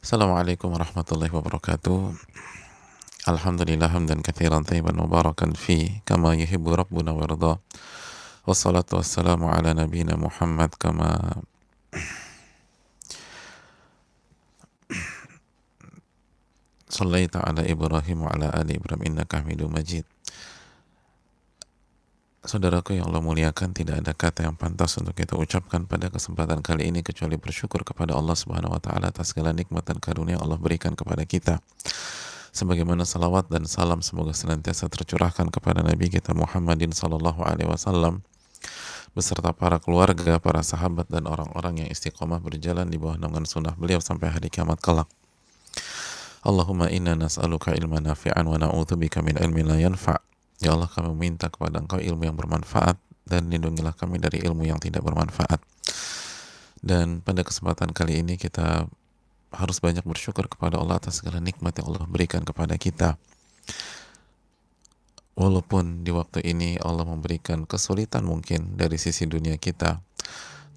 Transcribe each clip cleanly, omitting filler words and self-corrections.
Assalamualaikum warahmatullahi wabarakatuh. Alhamdulillah hamdan katsiran tayyiban mubarakan fi kama yuhibbu rabbuna wa yarda. Wassalatu wassalamu ala nabiyyina Muhammad kama shallaita ala Ibrahim wa ala ali Ibrahim innaka Hamidum Majid. Saudaraku yang Allah muliakan, tidak ada kata yang pantas untuk kita ucapkan pada kesempatan kali ini kecuali bersyukur kepada Allah Subhanahu wa taala atas segala nikmat dan karunia yang Allah berikan kepada kita. Sebagaimana salawat dan salam semoga senantiasa tercurahkan kepada Nabi kita Muhammadin sallallahu alaihi wasallam beserta para keluarga, para sahabat dan orang-orang yang istiqomah berjalan di bawah naungan sunnah beliau sampai hari kiamat kelak. Allahumma inna nas'aluka ilman nafi'an wa na'udzubika min ilmin la yanfa'. Ya Allah, kami meminta kepada Engkau ilmu yang bermanfaat dan lindungilah kami dari ilmu yang tidak bermanfaat. Dan pada kesempatan kali ini kita harus banyak bersyukur kepada Allah atas segala nikmat yang Allah berikan kepada kita. Walaupun di waktu ini Allah memberikan kesulitan mungkin dari sisi dunia kita,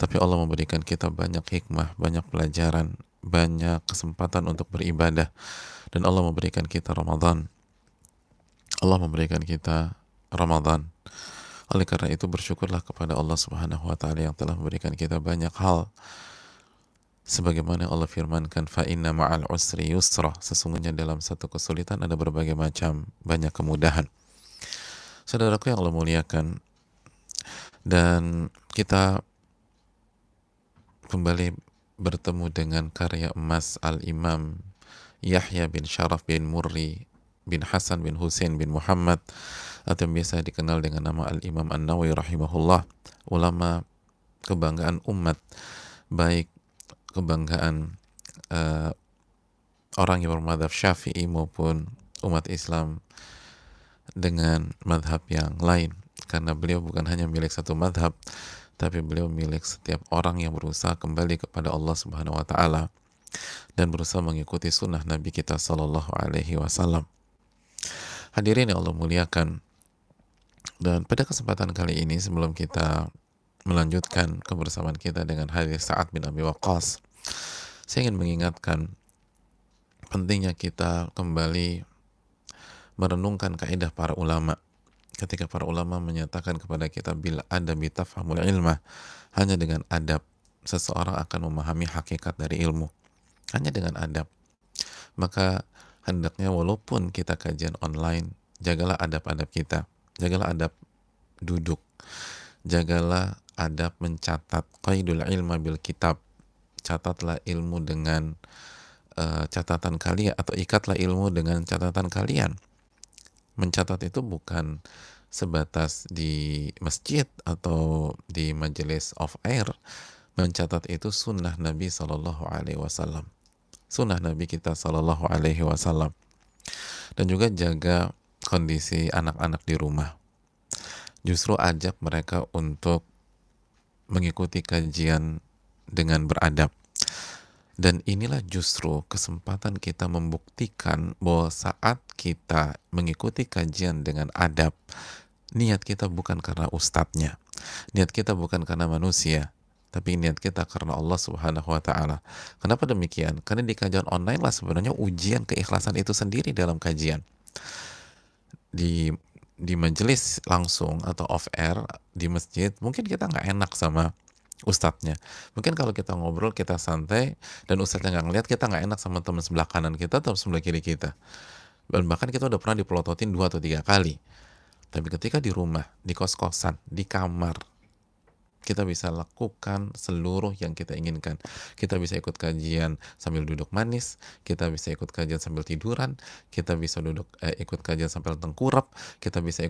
tapi Allah memberikan kita banyak hikmah, banyak pelajaran, banyak kesempatan untuk beribadah, dan Allah memberikan kita Ramadan. Allah memberikan kita Ramadan. Oleh karena itu bersyukurlah kepada Allah Subhanahu wa taala yang telah memberikan kita banyak hal. Sebagaimana Allah firmankan, fa inna ma'al usri yusra, sesungguhnya dalam satu kesulitan ada berbagai macam banyak kemudahan. Saudaraku yang Allah muliakan, dan kita kembali bertemu dengan karya emas Al-Imam Yahya bin Sharaf bin Murri bin Hasan bin Husain bin Muhammad, atau yang biasa dikenal dengan nama Al-Imam An-Nawawi rahimahullah, ulama kebanggaan umat, baik kebanggaan orang yang bermadhab Syafi'i maupun umat Islam dengan madhab yang lain, karena beliau bukan hanya milik satu madhab, tapi beliau milik setiap orang yang berusaha kembali kepada Allah Subhanahu wa taala dan berusaha mengikuti sunnah Nabi kita Sallallahu Alaihi Wasallam. Hadirin yang Allah muliakan, dan pada kesempatan kali ini sebelum kita melanjutkan kebersamaan kita dengan hadis Sa'ad bin Abi Waqqas, saya ingin mengingatkan pentingnya kita kembali merenungkan kaidah para ulama. Ketika para ulama menyatakan kepada kita, bil adabi tafhamul ilmah, hanya dengan adab seseorang akan memahami hakikat dari ilmu. Hanya dengan adab. Maka hendaknya walaupun kita kajian online, jagalah adab-adab kita, jagalah adab duduk, jagalah adab mencatat, qaidul ilma bil kitab, catatlah ilmu dengan catatan kalian, atau ikatlah ilmu dengan catatan kalian. Mencatat itu bukan sebatas di masjid atau di majelis off air. Mencatat itu sunnah Nabi Sallallahu Alaihi Wasallam, sunnah Nabi kita Sallallahu Alaihi Wasallam. Dan juga jaga kondisi anak-anak di rumah. Justru ajak mereka untuk mengikuti kajian dengan beradab. Dan inilah justru kesempatan kita membuktikan bahwa saat kita mengikuti kajian dengan adab, niat kita bukan karena ustadznya, niat kita bukan karena manusia, tapi niat kita karena Allah Subhanahu wa taala. Kenapa demikian? Karena di kajian online lah sebenarnya ujian keikhlasan itu sendiri dalam kajian. Di majelis langsung atau off air di masjid, mungkin kita nggak enak sama ustadznya. Mungkin kalau kita ngobrol, kita santai, dan ustadznya nggak ngeliat, kita nggak enak sama teman sebelah kanan kita atau sebelah kiri kita. Dan bahkan kita udah pernah dipelototin 2 atau 3 kali. Tapi ketika di rumah, di kos-kosan, di kamar, kita bisa lakukan seluruh yang kita inginkan. Kita bisa ikut kajian sambil duduk manis, kita bisa ikut kajian sambil tiduran, kita bisa ikut kajian sambil tengkurap, kita bisa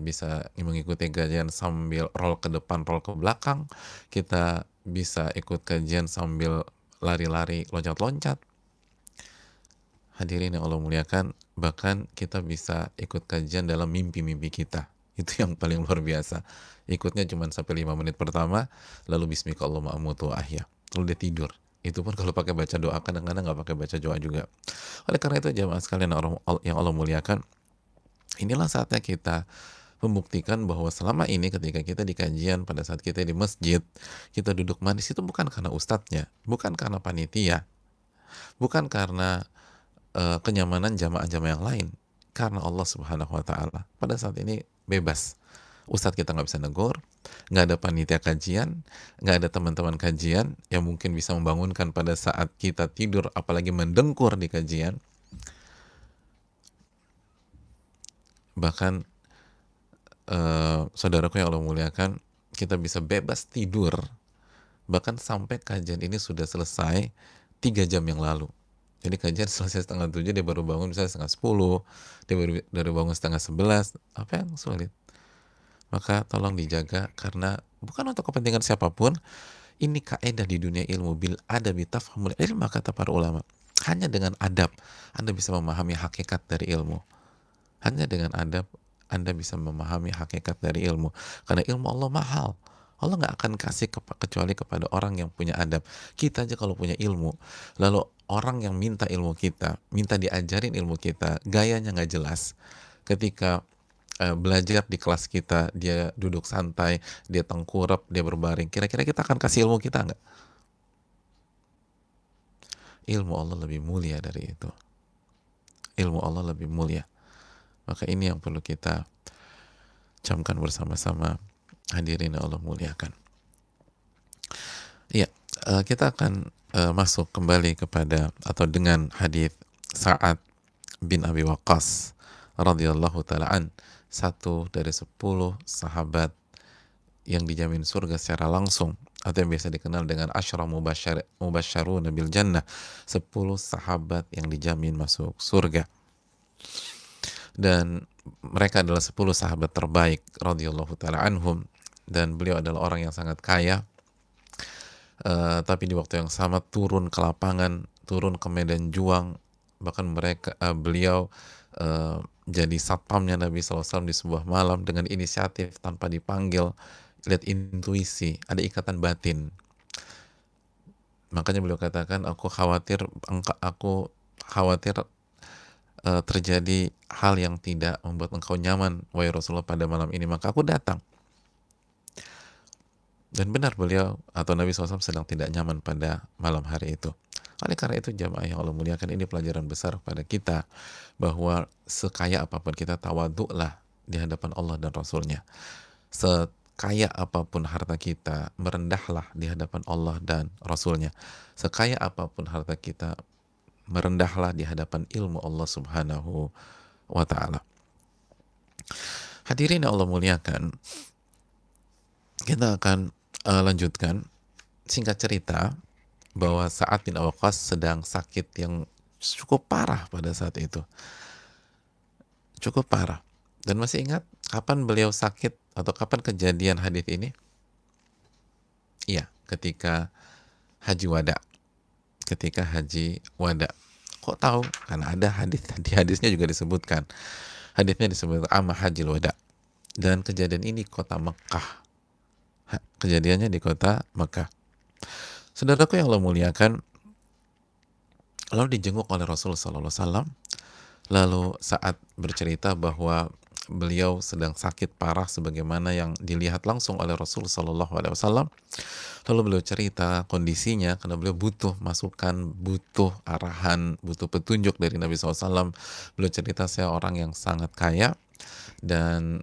bisa mengikuti kajian sambil roll ke depan, roll ke belakang, kita bisa ikut kajian sambil lari-lari, loncat-loncat. Hadirin yang Allah muliakan, bahkan kita bisa ikut kajian dalam mimpi-mimpi kita. Itu yang paling luar biasa. Ikutnya cuma sampai 5 menit pertama, lalu bismika Allahumma amutu wa ahya, lalu dia tidur. Itu pun kalau pakai baca doa, kadang-kadang nggak pakai baca doa juga. Oleh karena itu jamaah sekalian yang Allah muliakan, inilah saatnya kita membuktikan bahwa selama ini ketika kita di kajian, pada saat kita di masjid, kita duduk manis itu bukan karena ustadznya, bukan karena panitia, bukan karena kenyamanan jamaah-jamaah yang lain, karena Allah Subhanahu wa taala. Pada saat ini bebas. Ustadz kita nggak bisa negur, nggak ada panitia kajian, nggak ada teman-teman kajian yang mungkin bisa membangunkan pada saat kita tidur, apalagi mendengkur di kajian. Bahkan saudaraku yang Allah muliakan, kita bisa bebas tidur bahkan sampai kajian ini sudah selesai 3 jam yang lalu. Jadi kajian selesai setengah 7, dia baru bangun misalnya setengah 10, dia baru bangun setengah 11. Apa yang sulit? Maka tolong dijaga, karena bukan untuk kepentingan siapapun. Ini kaedah di dunia ilmu, bil adabi tafhamul ilm, kata para ulama. Hanya dengan adab Anda bisa memahami hakikat dari ilmu. Hanya dengan adab Anda bisa memahami hakikat dari ilmu. Karena ilmu Allah mahal. Allah nggak akan kasih kecuali kepada orang yang punya adab. Kita aja kalau punya ilmu, lalu orang yang minta ilmu kita, minta diajarin ilmu kita, gayanya nggak jelas. Ketika belajar di kelas kita, dia duduk santai, dia tengkurap, dia berbaring, kira-kira kita akan kasih ilmu kita nggak? Ilmu Allah lebih mulia dari itu. Ilmu Allah lebih mulia. Maka ini yang perlu kita camkan bersama-sama, hadirin yang Allah muliakan. Iya, kita akan masuk kembali kepada atau dengan hadis Sa'ad bin Abi Waqqas radhiyallahu taala an, satu dari 10 sahabat yang dijamin surga secara langsung, atau yang biasa dikenal dengan asyra mubasysyaruna bil jannah, 10 sahabat yang dijamin masuk surga. Dan mereka adalah 10 sahabat terbaik radhiyallahu taala anhum, dan beliau adalah orang yang sangat kaya, tapi di waktu yang sama turun ke lapangan, turun ke medan juang. Bahkan beliau jadi satpamnya Nabi SAW di sebuah malam dengan inisiatif tanpa dipanggil. Lihat intuisi, ada ikatan batin. Makanya beliau katakan, aku khawatir terjadi hal yang tidak membuat engkau nyaman, wahai Rasulullah, pada malam ini, maka aku datang. Dan benar beliau atau Nabi SAW sedang tidak nyaman pada malam hari itu. Oleh karena itu, jamaah yang Allah muliakan, ini pelajaran besar pada kita, bahwa sekaya apapun kita, tawaduklah di hadapan Allah dan Rasulnya. Sekaya apapun harta kita, merendahlah di hadapan Allah dan Rasulnya. Sekaya apapun harta kita, merendahlah di hadapan ilmu Allah Subhanahu wa ta'ala. Hadirin yang Allah muliakan, kita akan lanjutkan. Singkat cerita, bahwa Sa'ad bin Abi Waqqas sedang sakit yang cukup parah pada saat itu. Cukup parah. Dan masih ingat kapan beliau sakit atau kapan kejadian hadis ini? Iya, ketika Haji Wada. Ketika Haji Wada. Kok tahu? Karena ada hadis, di hadisnya juga disebutkan. Hadisnya disebut Amma Hajil Wada. Dan kejadian ini kota Mekah. Kejadiannya di kota Mekah. Saudaraku yang Allah muliakan, lalu dijenguk oleh Rasulullah SAW. Lalu saat bercerita bahwa beliau sedang sakit parah sebagaimana yang dilihat langsung oleh Rasulullah SAW. Lalu beliau cerita kondisinya karena beliau butuh masukan, butuh arahan, butuh petunjuk dari Nabi SAW. Beliau cerita, saya orang yang sangat kaya dan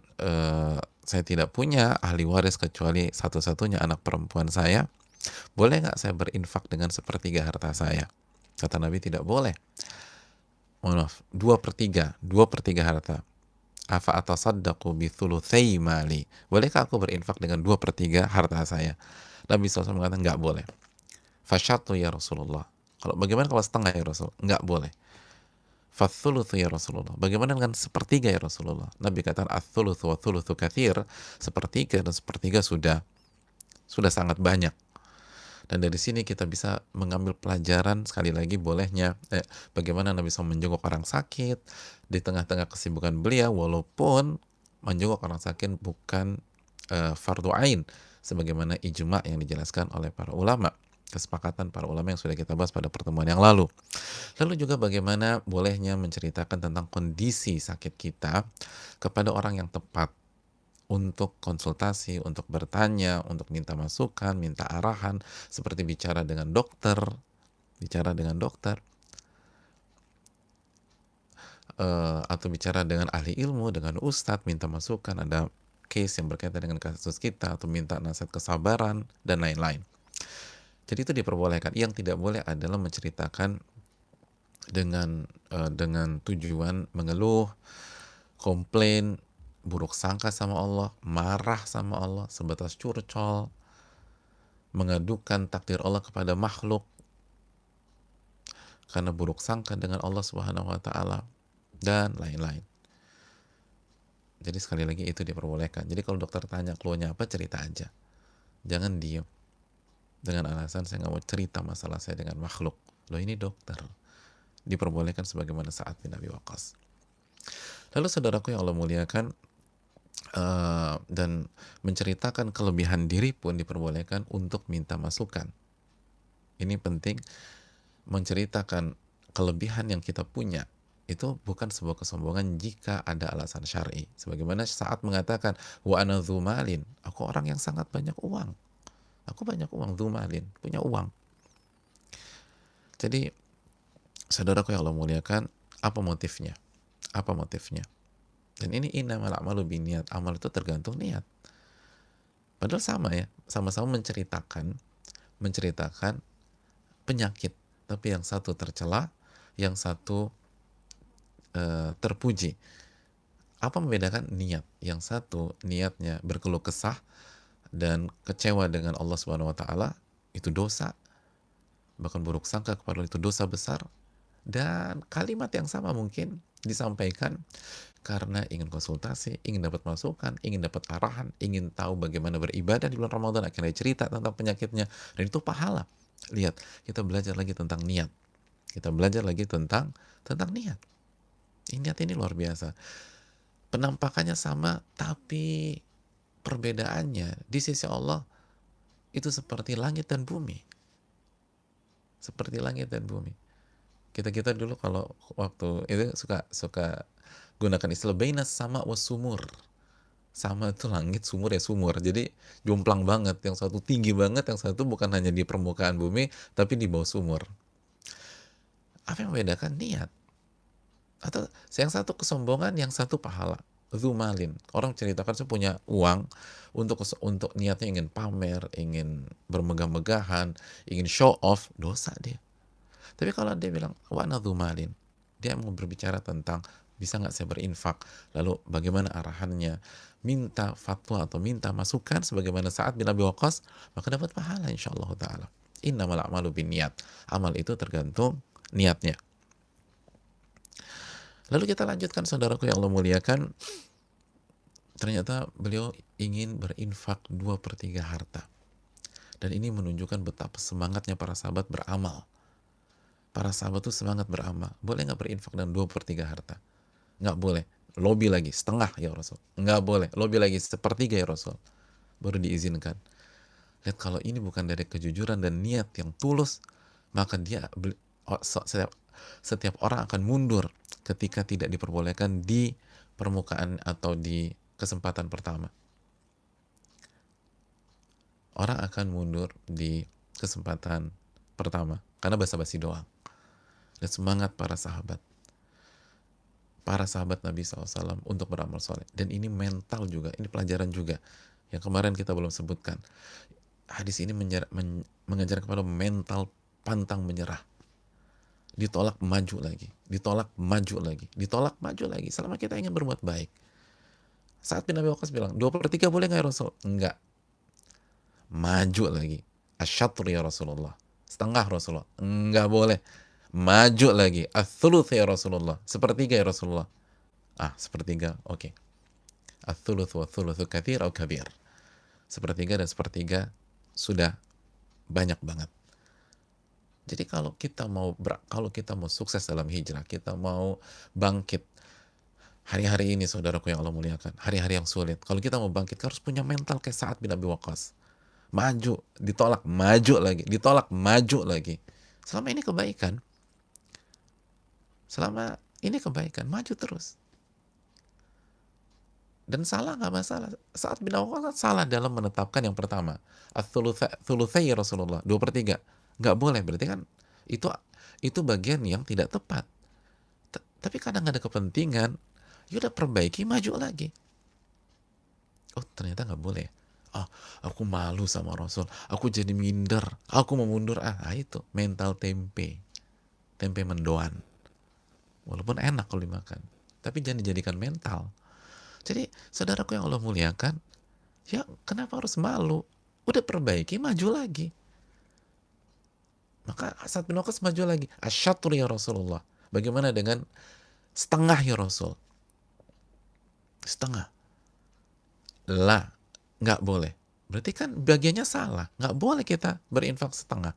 saya tidak punya ahli waris kecuali satu-satunya anak perempuan saya. Boleh nggak saya berinfak dengan 1/3 harta saya? Kata Nabi, tidak boleh. Maaf, 2/3 harta. Afa atasaddaqu bi thulutsai mali. Bolehkah aku berinfak dengan 2/3 harta saya? Nabi SAW mengatakan, nggak boleh. Fasyatu ya Rasulullah. Bagaimana kalau setengah ya Rasul? Nggak boleh. Fathuluthu ya Rasulullah. Bagaimana dengan 1/3 ya Rasulullah? Nabi katakan, ats-tsulutsu wa tsulutsu katsir. 1/3 dan 1/3 sudah sangat banyak. Dan dari sini kita bisa mengambil pelajaran, sekali lagi bolehnya bagaimana Nabi SAW menjenguk orang sakit di tengah-tengah kesibukan beliau, walaupun menjenguk orang sakit bukan fardu ain, sebagaimana ijma yang dijelaskan oleh para ulama, kesepakatan para ulama yang sudah kita bahas pada pertemuan yang lalu. Lalu juga bagaimana bolehnya menceritakan tentang kondisi sakit kita kepada orang yang tepat, untuk konsultasi, untuk bertanya, untuk minta masukan, minta arahan, seperti bicara dengan dokter, bicara dengan dokter, atau bicara dengan ahli ilmu, dengan ustadz, minta masukan, ada case yang berkaitan dengan kasus kita, atau minta nasihat kesabaran, dan lain-lain. Jadi itu diperbolehkan. Yang tidak boleh adalah menceritakan dengan tujuan mengeluh, komplain, buruk sangka sama Allah, marah sama Allah, sebatas curcol, mengadukan takdir Allah kepada makhluk karena buruk sangka dengan Allah Subhanahu wa taala, dan lain-lain. Jadi sekali lagi itu diperbolehkan. Jadi kalau dokter tanya keluarnya apa, cerita aja. Jangan diem dengan alasan saya nggak mau cerita masalah saya dengan makhluk. Loh, ini dokter. Diperbolehkan sebagaimana Sa'ad bin Abi Waqqas. Lalu saudaraku yang Allah muliakan, dan menceritakan kelebihan diri pun diperbolehkan untuk minta masukan. Ini penting, menceritakan kelebihan yang kita punya itu bukan sebuah kesombongan jika ada alasan syar'i. Sebagaimana saat mengatakan wa ana dzu malin, aku orang yang sangat banyak uang. Aku banyak uang, dzu malin, punya uang. Jadi saudaraku yang Allah muliakan, apa motifnya? Apa motifnya? Dan ini innamal a'malu binniyat, amal itu tergantung niat. Padahal sama ya, sama-sama menceritakan penyakit, tapi yang satu tercela, yang satu terpuji. Apa membedakan? Niat. Yang satu niatnya berkeluh kesah dan kecewa dengan Allah Subhanahu wa taala, itu dosa. Bahkan buruk sangka kepada Allah itu dosa besar. Dan kalimat yang sama mungkin disampaikan karena ingin konsultasi, ingin dapat masukan, ingin dapat arahan, ingin tahu bagaimana beribadah di bulan Ramadan, akhirnya cerita tentang penyakitnya, dan itu pahala. Lihat, kita belajar lagi tentang niat. Kita belajar lagi tentang niat. Niat ini luar biasa. Penampakannya sama, tapi perbedaannya di sisi Allah itu seperti langit dan bumi. Seperti langit dan bumi. Kita dulu kalau waktu itu suka gunakan istilah bainas sama was sumur. Sama itu langit, sumur ya sumur. Jadi jomplang banget. Yang satu tinggi banget, yang satu bukan hanya di permukaan bumi, tapi di bawah sumur. Apa yang membedakan? Niat. Atau yang satu kesombongan, yang satu pahala. Zumalin. Orang ceritakan saya punya uang untuk niatnya ingin pamer, ingin bermegah-megahan, ingin show off, dosa dia. Tapi kalau dia bilang wa ana zumalin, dia mau berbicara tentang bisa nggak saya berinfak, lalu bagaimana arahannya, minta fatwa atau minta masukan sebagaimana Sa'ad bin Abi Waqqas, maka dapat pahala insyaallah taala. Innamal a'malu binniyat. Amal itu tergantung niatnya. Lalu kita lanjutkan saudaraku yang Allah muliakan, ternyata beliau ingin berinfak 2/3 harta. Dan ini menunjukkan betapa semangatnya para sahabat beramal. Para sahabat itu semangat beramal. Boleh nggak berinfak dengan 2/3 harta? Nggak boleh. Lobby lagi, setengah ya Rasul. Nggak boleh. Lobby lagi, 1/3 ya Rasul. Baru diizinkan. Lihat, kalau ini bukan dari kejujuran dan niat yang tulus, maka setiap orang akan mundur ketika tidak diperbolehkan di permukaan atau di kesempatan pertama. Orang akan mundur di kesempatan pertama karena basa-basi doang. Dan semangat para sahabat Nabi SAW untuk beramal soleh. Dan ini mental juga, ini pelajaran juga yang kemarin kita belum sebutkan. Hadis ini mengajarkan kepada mental pantang menyerah. Ditolak maju lagi, ditolak maju lagi, ditolak maju lagi selama kita ingin berbuat baik. Sa'ad bin Abi Waqqas bilang, 2/3 boleh nggak ya Rasul? Enggak. Maju lagi. Asyatr ya Rasulullah. Setengah Rasulullah. Enggak boleh. Maju lagi. Ats-tsuluts ya Rasulullah. 1/3 ya Rasulullah. 1/3, oke. Ats-tsuluts wa ats-tsulutsu katsir atau kabir. 1/3 dan 1/3 sudah banyak banget. Jadi kalau kita mau sukses dalam hijrah, kita mau bangkit hari-hari ini, saudaraku yang Allah muliakan, hari-hari yang sulit, kalau kita mau bangkit, kita harus punya mental kayak Sa'ad bin Abi Waqqas. Maju, ditolak, maju lagi, ditolak, maju lagi. Selama ini kebaikan, maju terus. Dan salah nggak masalah. Sa'ad bin Abi Waqqas salah dalam menetapkan yang pertama, ats-tsulutsai Rasulullah, 2/3. Nggak boleh, berarti kan Itu bagian yang tidak tepat. Tapi kadang ada kepentingan, ya udah perbaiki, maju lagi. Oh ternyata nggak boleh. Ah, aku malu sama Rasul, aku jadi minder, aku mau mundur. Itu mental tempe mendoan. Walaupun enak kalau dimakan, tapi jangan dijadikan mental. Jadi saudaraku yang Allah muliakan, ya kenapa harus malu? Udah perbaiki, maju lagi. Maka Sa'ad bin Waqqas maju lagi. Asyatru ya Rasulullah. Bagaimana dengan setengah ya Rasul? Setengah. Lah, nggak boleh. Berarti kan bagiannya salah. Nggak boleh kita berinfak setengah.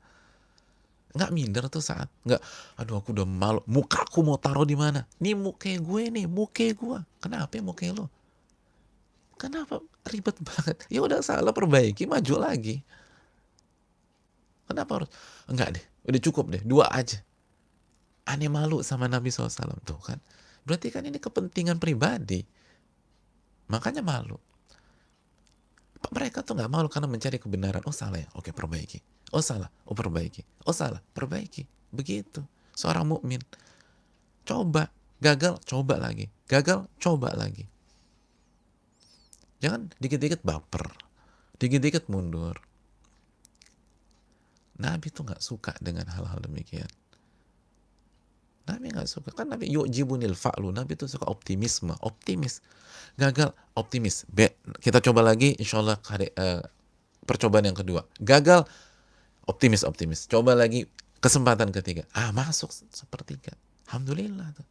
Nggak minder tuh saat. Nggak, aduh aku udah malu. Mukaku mau taruh di mana? Nih muka gue nih, muka gue. Kenapa muka lo? Kenapa ribet banget? Ya udah salah, perbaiki, maju lagi. Kenapa harus? Enggak deh, udah cukup deh, 2 aja. Aneh malu sama Nabi SAW tuh kan. Berarti kan ini kepentingan pribadi. Makanya malu. Mereka tuh nggak malu karena mencari kebenaran. Oh salah ya, oke perbaiki. Oh salah, oh perbaiki. Oh salah, perbaiki. Begitu. Seorang mukmin. Coba, gagal, coba lagi. Gagal, coba lagi. Jangan dikit-dikit baper, dikit-dikit mundur. Nabi tuh nggak suka dengan hal-hal demikian. Nabi nggak suka, kan Nabi yu'jibunil fa'lu, Nabi tuh suka optimisme, optimis. Gagal, optimis. Kita coba lagi, insya Allah percobaan yang kedua. Gagal, optimis. Coba lagi, kesempatan ketiga. Masuk sepertiga. Alhamdulillah tuh.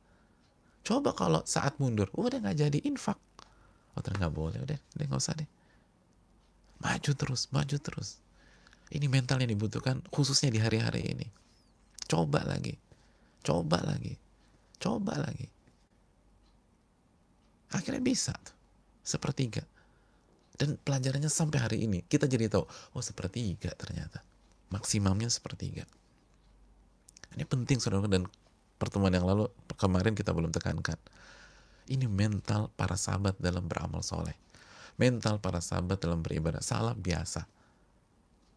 Coba kalau saat mundur, udah nggak jadi infak. Oh ternyata nggak boleh, udah nggak usah deh. Maju terus. Ini mental yang dibutuhkan, khususnya di hari-hari ini. Coba lagi. Akhirnya bisa tuh, sepertiga. Dan pelajarannya sampai hari ini, kita jadi tahu, oh sepertiga ternyata. Maksimumnya sepertiga. Ini penting saudara, dan pertemuan yang lalu, kemarin kita belum tekankan. Ini mental para sahabat dalam beramal soleh. Mental para sahabat dalam beribadah. Salah biasa.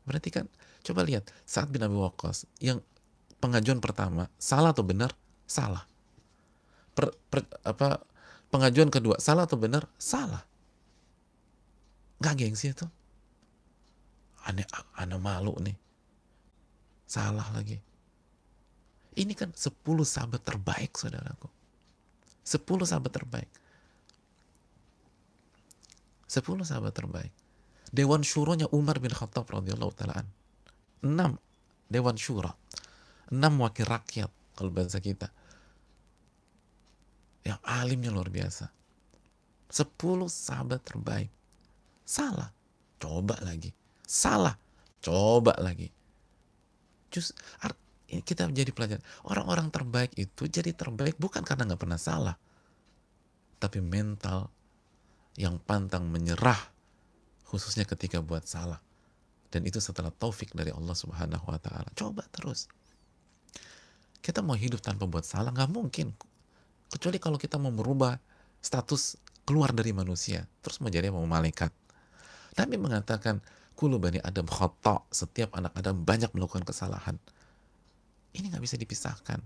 Berarti kan, coba lihat, Sa'ad bin Abi Waqqas, yang pengajuan pertama, salah atau benar? Salah. Pengajuan kedua, salah atau benar? Salah. Nggak gengsi itu. Aneh malu nih. Salah lagi. Ini kan 10 sahabat terbaik, saudaraku. 10 sahabat terbaik. 10 sahabat terbaik. Dewan Syuronya Umar bin Khattab radhiyallahu ta'ala an. 6 Dewan Syuro. 6 wakil rakyat, kalau bahasa kita. Yang alimnya luar biasa. 10 sahabat terbaik. Salah. Coba lagi. Salah. Coba lagi. Kita menjadi pelajaran. Orang-orang terbaik itu jadi terbaik bukan karena nggak pernah salah. Tapi mental yang pantang menyerah, khususnya ketika buat salah. Dan itu setelah taufik dari Allah Subhanahu wa ta'ala. Coba terus. Kita mau hidup tanpa buat salah, nggak mungkin. Kecuali kalau kita mau merubah status keluar dari manusia, terus mau jadi malaikat. Nabi mengatakan, kullu bani Adam khata', setiap anak Adam banyak melakukan kesalahan. Ini nggak bisa dipisahkan.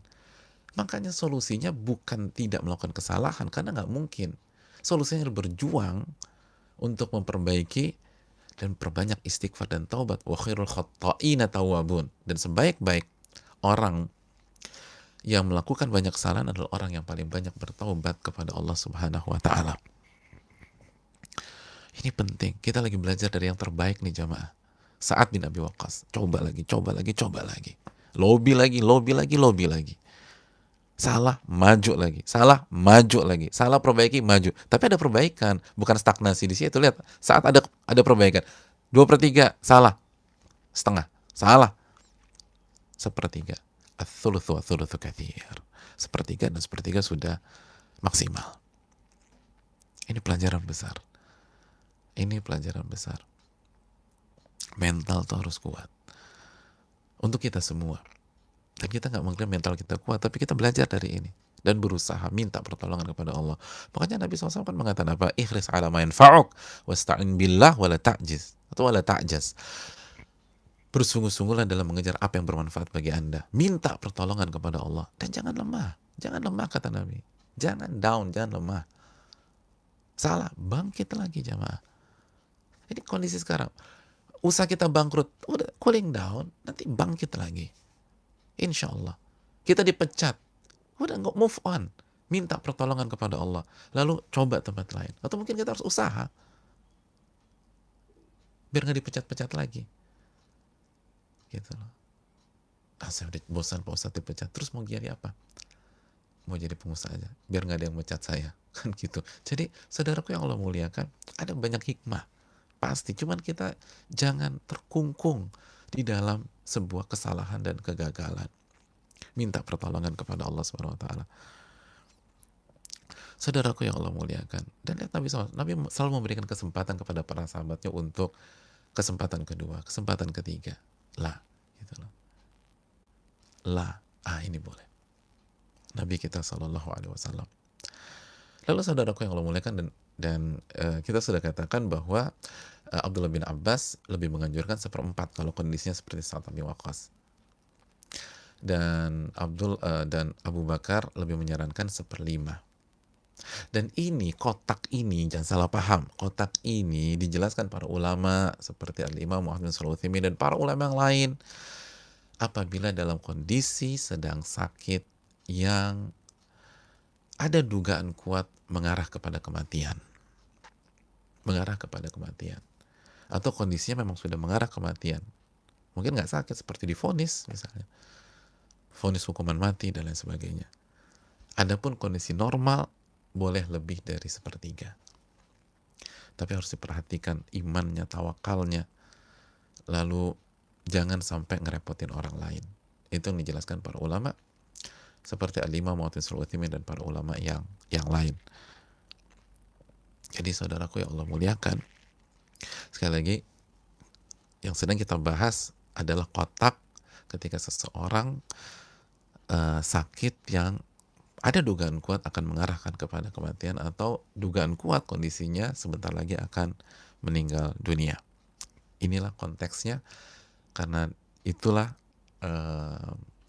Makanya solusinya bukan tidak melakukan kesalahan, karena nggak mungkin. Solusinya berjuang untuk memperbaiki dan perbanyak istighfar dan taubat. Wa khairul khatta'ina tawwabun. Dan sebaik-baik orang yang melakukan banyak kesalahan adalah orang yang paling banyak bertaubat kepada Allah Subhanahu wa ta'ala. Ini penting. Kita lagi belajar dari yang terbaik nih jamaah. Sa'ad bin Abi Waqqas. Coba lagi. Lobby lagi. Salah, maju lagi. Salah, perbaiki, maju. Tapi ada perbaikan, bukan stagnasi di situ. Lihat, saat ada perbaikan. 2/3 salah. Setengah. Salah. Sepertiga. Ats-tsulutsu wa tsulutsu katsir. Sepertiga dan sepertiga sudah maksimal. Ini pelajaran besar. Mental tuh harus kuat. Untuk kita semua. Dan kita nggak mengklaim mental kita kuat, tapi kita belajar dari ini. Dan berusaha minta pertolongan kepada Allah. Makanya Nabi SAW kan mengatakan apa? Ikhris ala ma yanfa'uk wasta'in billah wala ta'jiz. Atau wala ta'jaz. Bersungguh-sungguhlah dalam mengejar apa yang bermanfaat bagi Anda. Minta pertolongan kepada Allah. Dan jangan lemah. Jangan lemah, kata Nabi. Jangan down, jangan lemah. Salah, bangkit lagi jamaah. Ini kondisi sekarang. Usaha kita bangkrut, udah cooling down, nanti bangkit lagi. Insya Allah. Kita dipecat, udah nggak move on. Minta pertolongan kepada Allah. Lalu coba tempat lain. Atau mungkin kita harus usaha. Biar nggak dipecat-pecat lagi. Gitu loh. Saya udah bosan Pak Ustadz dipecat. Terus mau jadi apa? Mau jadi pengusaha aja. Biar nggak ada yang mecat saya. Kan gitu. Jadi saudaraku yang Allah muliakan, ada banyak hikmah. Pasti. Cuman kita jangan terkungkung di dalam sebuah kesalahan dan kegagalan. Minta pertolongan kepada Allah Subhanahu wa taala. Saudaraku yang Allah muliakan. Dan lihat Nabi SAW. Nabi selalu memberikan kesempatan kepada para sahabatnya untuk kesempatan kedua, kesempatan ketiga. Lah, gitu loh. Lah, ini boleh. Nabi kita Shallallahu Alaihi Wasallam. Lalu saudaraku yang Allah muliakan dan kita sudah katakan bahwa Abdullah bin Abbas lebih menganjurkan 1/4 kalau kondisinya seperti Sa'ad bin Waqqas. Dan Abu Bakar lebih menyarankan 1/5. Dan ini, kotak ini, jangan salah paham, kotak ini dijelaskan para ulama seperti Al-Imam Muhammad bin Shalih Al-Utsaimin dan para ulama yang lain. Apabila dalam kondisi sedang sakit yang ada dugaan kuat mengarah kepada kematian. Mengarah kepada kematian. Atau kondisinya memang sudah mengarah kematian. Mungkin nggak sakit seperti divonis misalnya. Vonis hukuman mati dan lain sebagainya. Adapun kondisi normal boleh lebih dari 1/3. Tapi harus diperhatikan imannya, tawakalnya. Lalu jangan sampai ngerepotin orang lain. Itu yang dijelaskan para ulama seperti Al-Imam Muhammad bin Shalih Al-Utsaimin dan para ulama yang lain. Jadi saudaraku yang Allah muliakan, sekali lagi yang sedang kita bahas adalah kotak ketika seseorang sakit yang ada dugaan kuat akan mengarahkan kepada kematian atau dugaan kuat kondisinya sebentar lagi akan meninggal dunia. Inilah konteksnya, karena itulah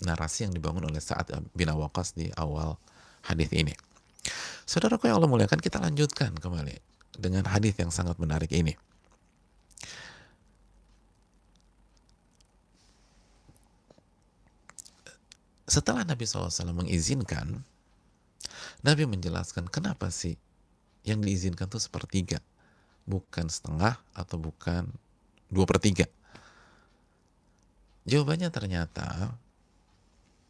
narasi yang dibangun oleh Sa'ad bin Waqqas di awal hadis ini. Saudaraku yang Allah muliakan, kita lanjutkan kembali dengan hadis yang sangat menarik ini. Setelah Nabi SAW mengizinkan, Nabi menjelaskan kenapa sih yang diizinkan itu 1/3, bukan setengah atau bukan 2/3. Jawabannya ternyata,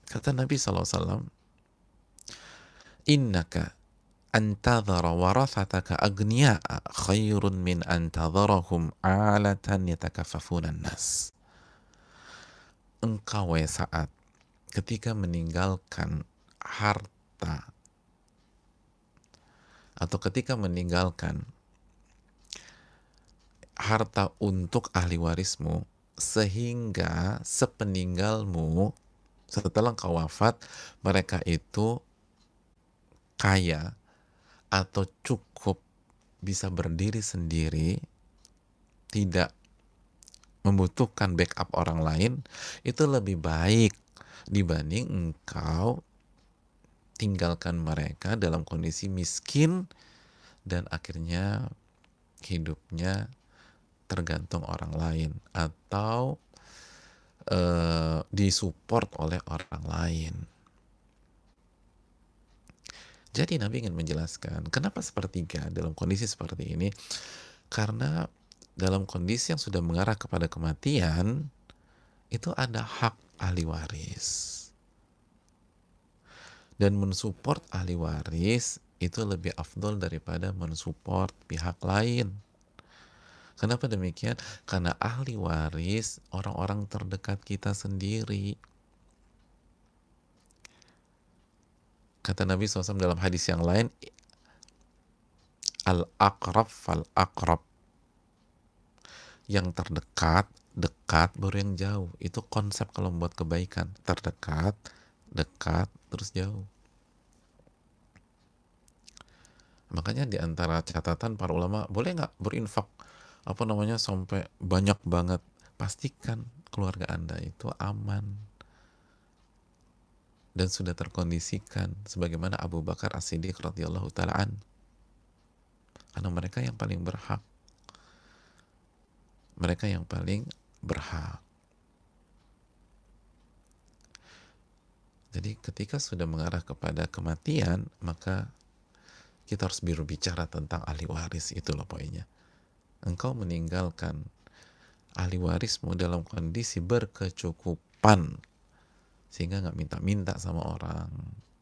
kata Nabi SAW, innaka antadhara warathataka agniya'a khairun min antadharahum alatan yatakaffafunan nas. Engkau ya Sa'ad, ketika meninggalkan harta atau ketika meninggalkan harta untuk ahli warismu, sehingga sepeninggalmu, setelah engkau wafat, mereka itu kaya atau cukup bisa berdiri sendiri, tidak membutuhkan backup orang lain, itu lebih baik dibanding engkau tinggalkan mereka dalam kondisi miskin dan akhirnya hidupnya tergantung orang lain atau disupport oleh orang lain. Jadi Nabi ingin menjelaskan kenapa 1/3 dalam kondisi seperti ini, karena dalam kondisi yang sudah mengarah kepada kematian itu ada hak ahli waris. Dan mensupport ahli waris itu lebih afdol daripada mensupport pihak lain. Kenapa demikian? Karena ahli waris orang-orang terdekat kita sendiri. Kata Nabi SAW dalam hadis yang lain, al-aqrab fal-aqrab. Yang terdekat, dekat, baru yang jauh. Itu konsep kalau membuat kebaikan. Terdekat, dekat, terus jauh. Makanya di antara catatan para ulama, boleh nggak berinfak sampai banyak banget? Pastikan keluarga Anda itu aman dan sudah terkondisikan sebagaimana Abu Bakar As-Siddiq radhiyallahu taala an, karena mereka yang paling berhak, mereka yang paling berhak. Jadi ketika sudah mengarah kepada kematian, maka kita harus berbicara tentang ahli waris. Itu loh poinnya. Engkau meninggalkan ahli warismu dalam kondisi berkecukupan, sehingga nggak minta-minta sama orang,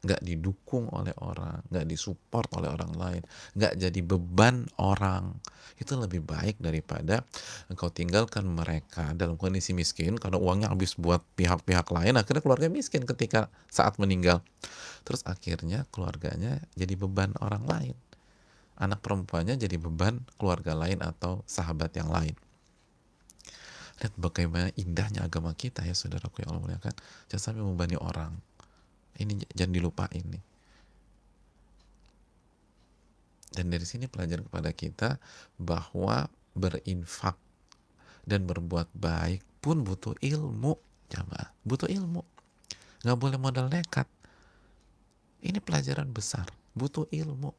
nggak didukung oleh orang, nggak disupport oleh orang lain, nggak jadi beban orang. Itu lebih baik daripada engkau tinggalkan mereka dalam kondisi miskin karena uangnya habis buat pihak-pihak lain, akhirnya keluarga miskin ketika saat meninggal. Terus akhirnya keluarganya jadi beban orang lain, anak perempuannya jadi beban keluarga lain atau sahabat yang lain. Lihat bagaimana indahnya agama kita ya saudaraku yang Allah muliakan. Jangan sampai membebani orang. Ini jangan dilupain nih. Dan dari sini pelajaran kepada kita bahwa berinfak dan berbuat baik pun butuh ilmu, jamaah. Butuh ilmu. Nggak boleh modal nekat. Ini pelajaran besar. Butuh ilmu.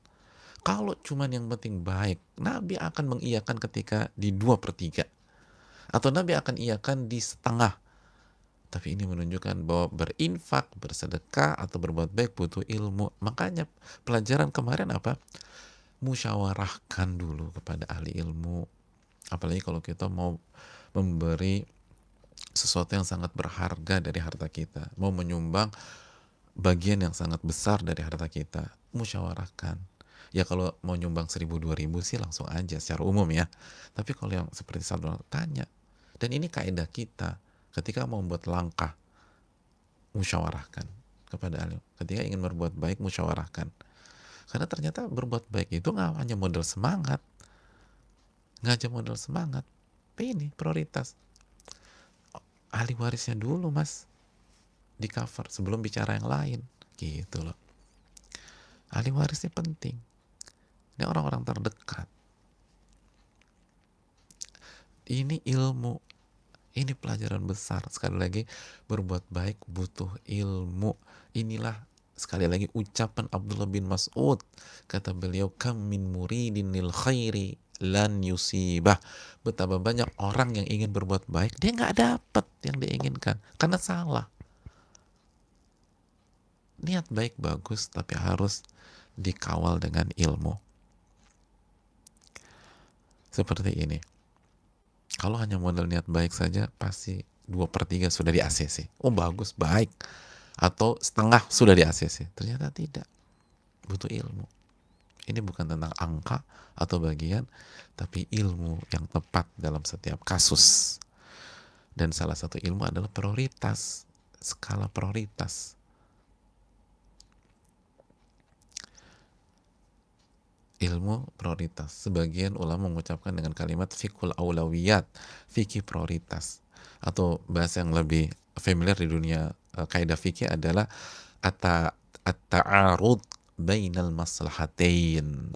Kalau cuman yang penting baik, Nabi akan mengiyakan ketika di 2/3. Atau Nabi akan iyakan di setengah. Tapi ini menunjukkan bahwa berinfak, bersedekah, atau berbuat baik butuh ilmu. Makanya pelajaran kemarin apa? Musyawarahkan dulu kepada ahli ilmu. Apalagi kalau kita mau memberi sesuatu yang sangat berharga dari harta kita, mau menyumbang bagian yang sangat besar dari harta kita, musyawarahkan. Ya kalau mau nyumbang 1.000-2.000 sih langsung aja secara umum ya. Tapi kalau yang seperti saudara tanya, dan ini kaidah kita ketika mau membuat langkah, musyawarahkan kepada ahli. Ketika ingin berbuat baik, musyawarahkan. Karena ternyata berbuat baik itu nggak hanya modal semangat, nggak aja modal semangat. Tapi ini prioritas. Ahli warisnya dulu mas, di cover sebelum bicara yang lain, gitu loh. Ahli warisnya penting. Ini orang-orang terdekat. Ini ilmu. Ini pelajaran besar. Sekali lagi, berbuat baik butuh ilmu. Inilah sekali lagi ucapan Abdullah bin Mas'ud. Kata beliau, kam min muridin lil khairi lan yusibah. Betapa banyak orang yang ingin berbuat baik, dia nggak dapat yang diinginkan karena salah. Niat baik bagus, tapi harus dikawal dengan ilmu. Seperti ini. Kalau hanya modal niat baik saja, pasti 2/3 sudah di ACC. Oh bagus, baik. Atau setengah sudah di ACC. Ternyata tidak. Butuh ilmu. Ini bukan tentang angka atau bagian, tapi ilmu yang tepat dalam setiap kasus. Dan salah satu ilmu adalah prioritas. Skala prioritas. Ilmu prioritas. Sebagian ulama mengucapkan dengan kalimat fikul aulawiyat, fikih prioritas. Atau bahasa yang lebih familiar di dunia kaidah fikih adalah at-ta'arud bainal maslahatain.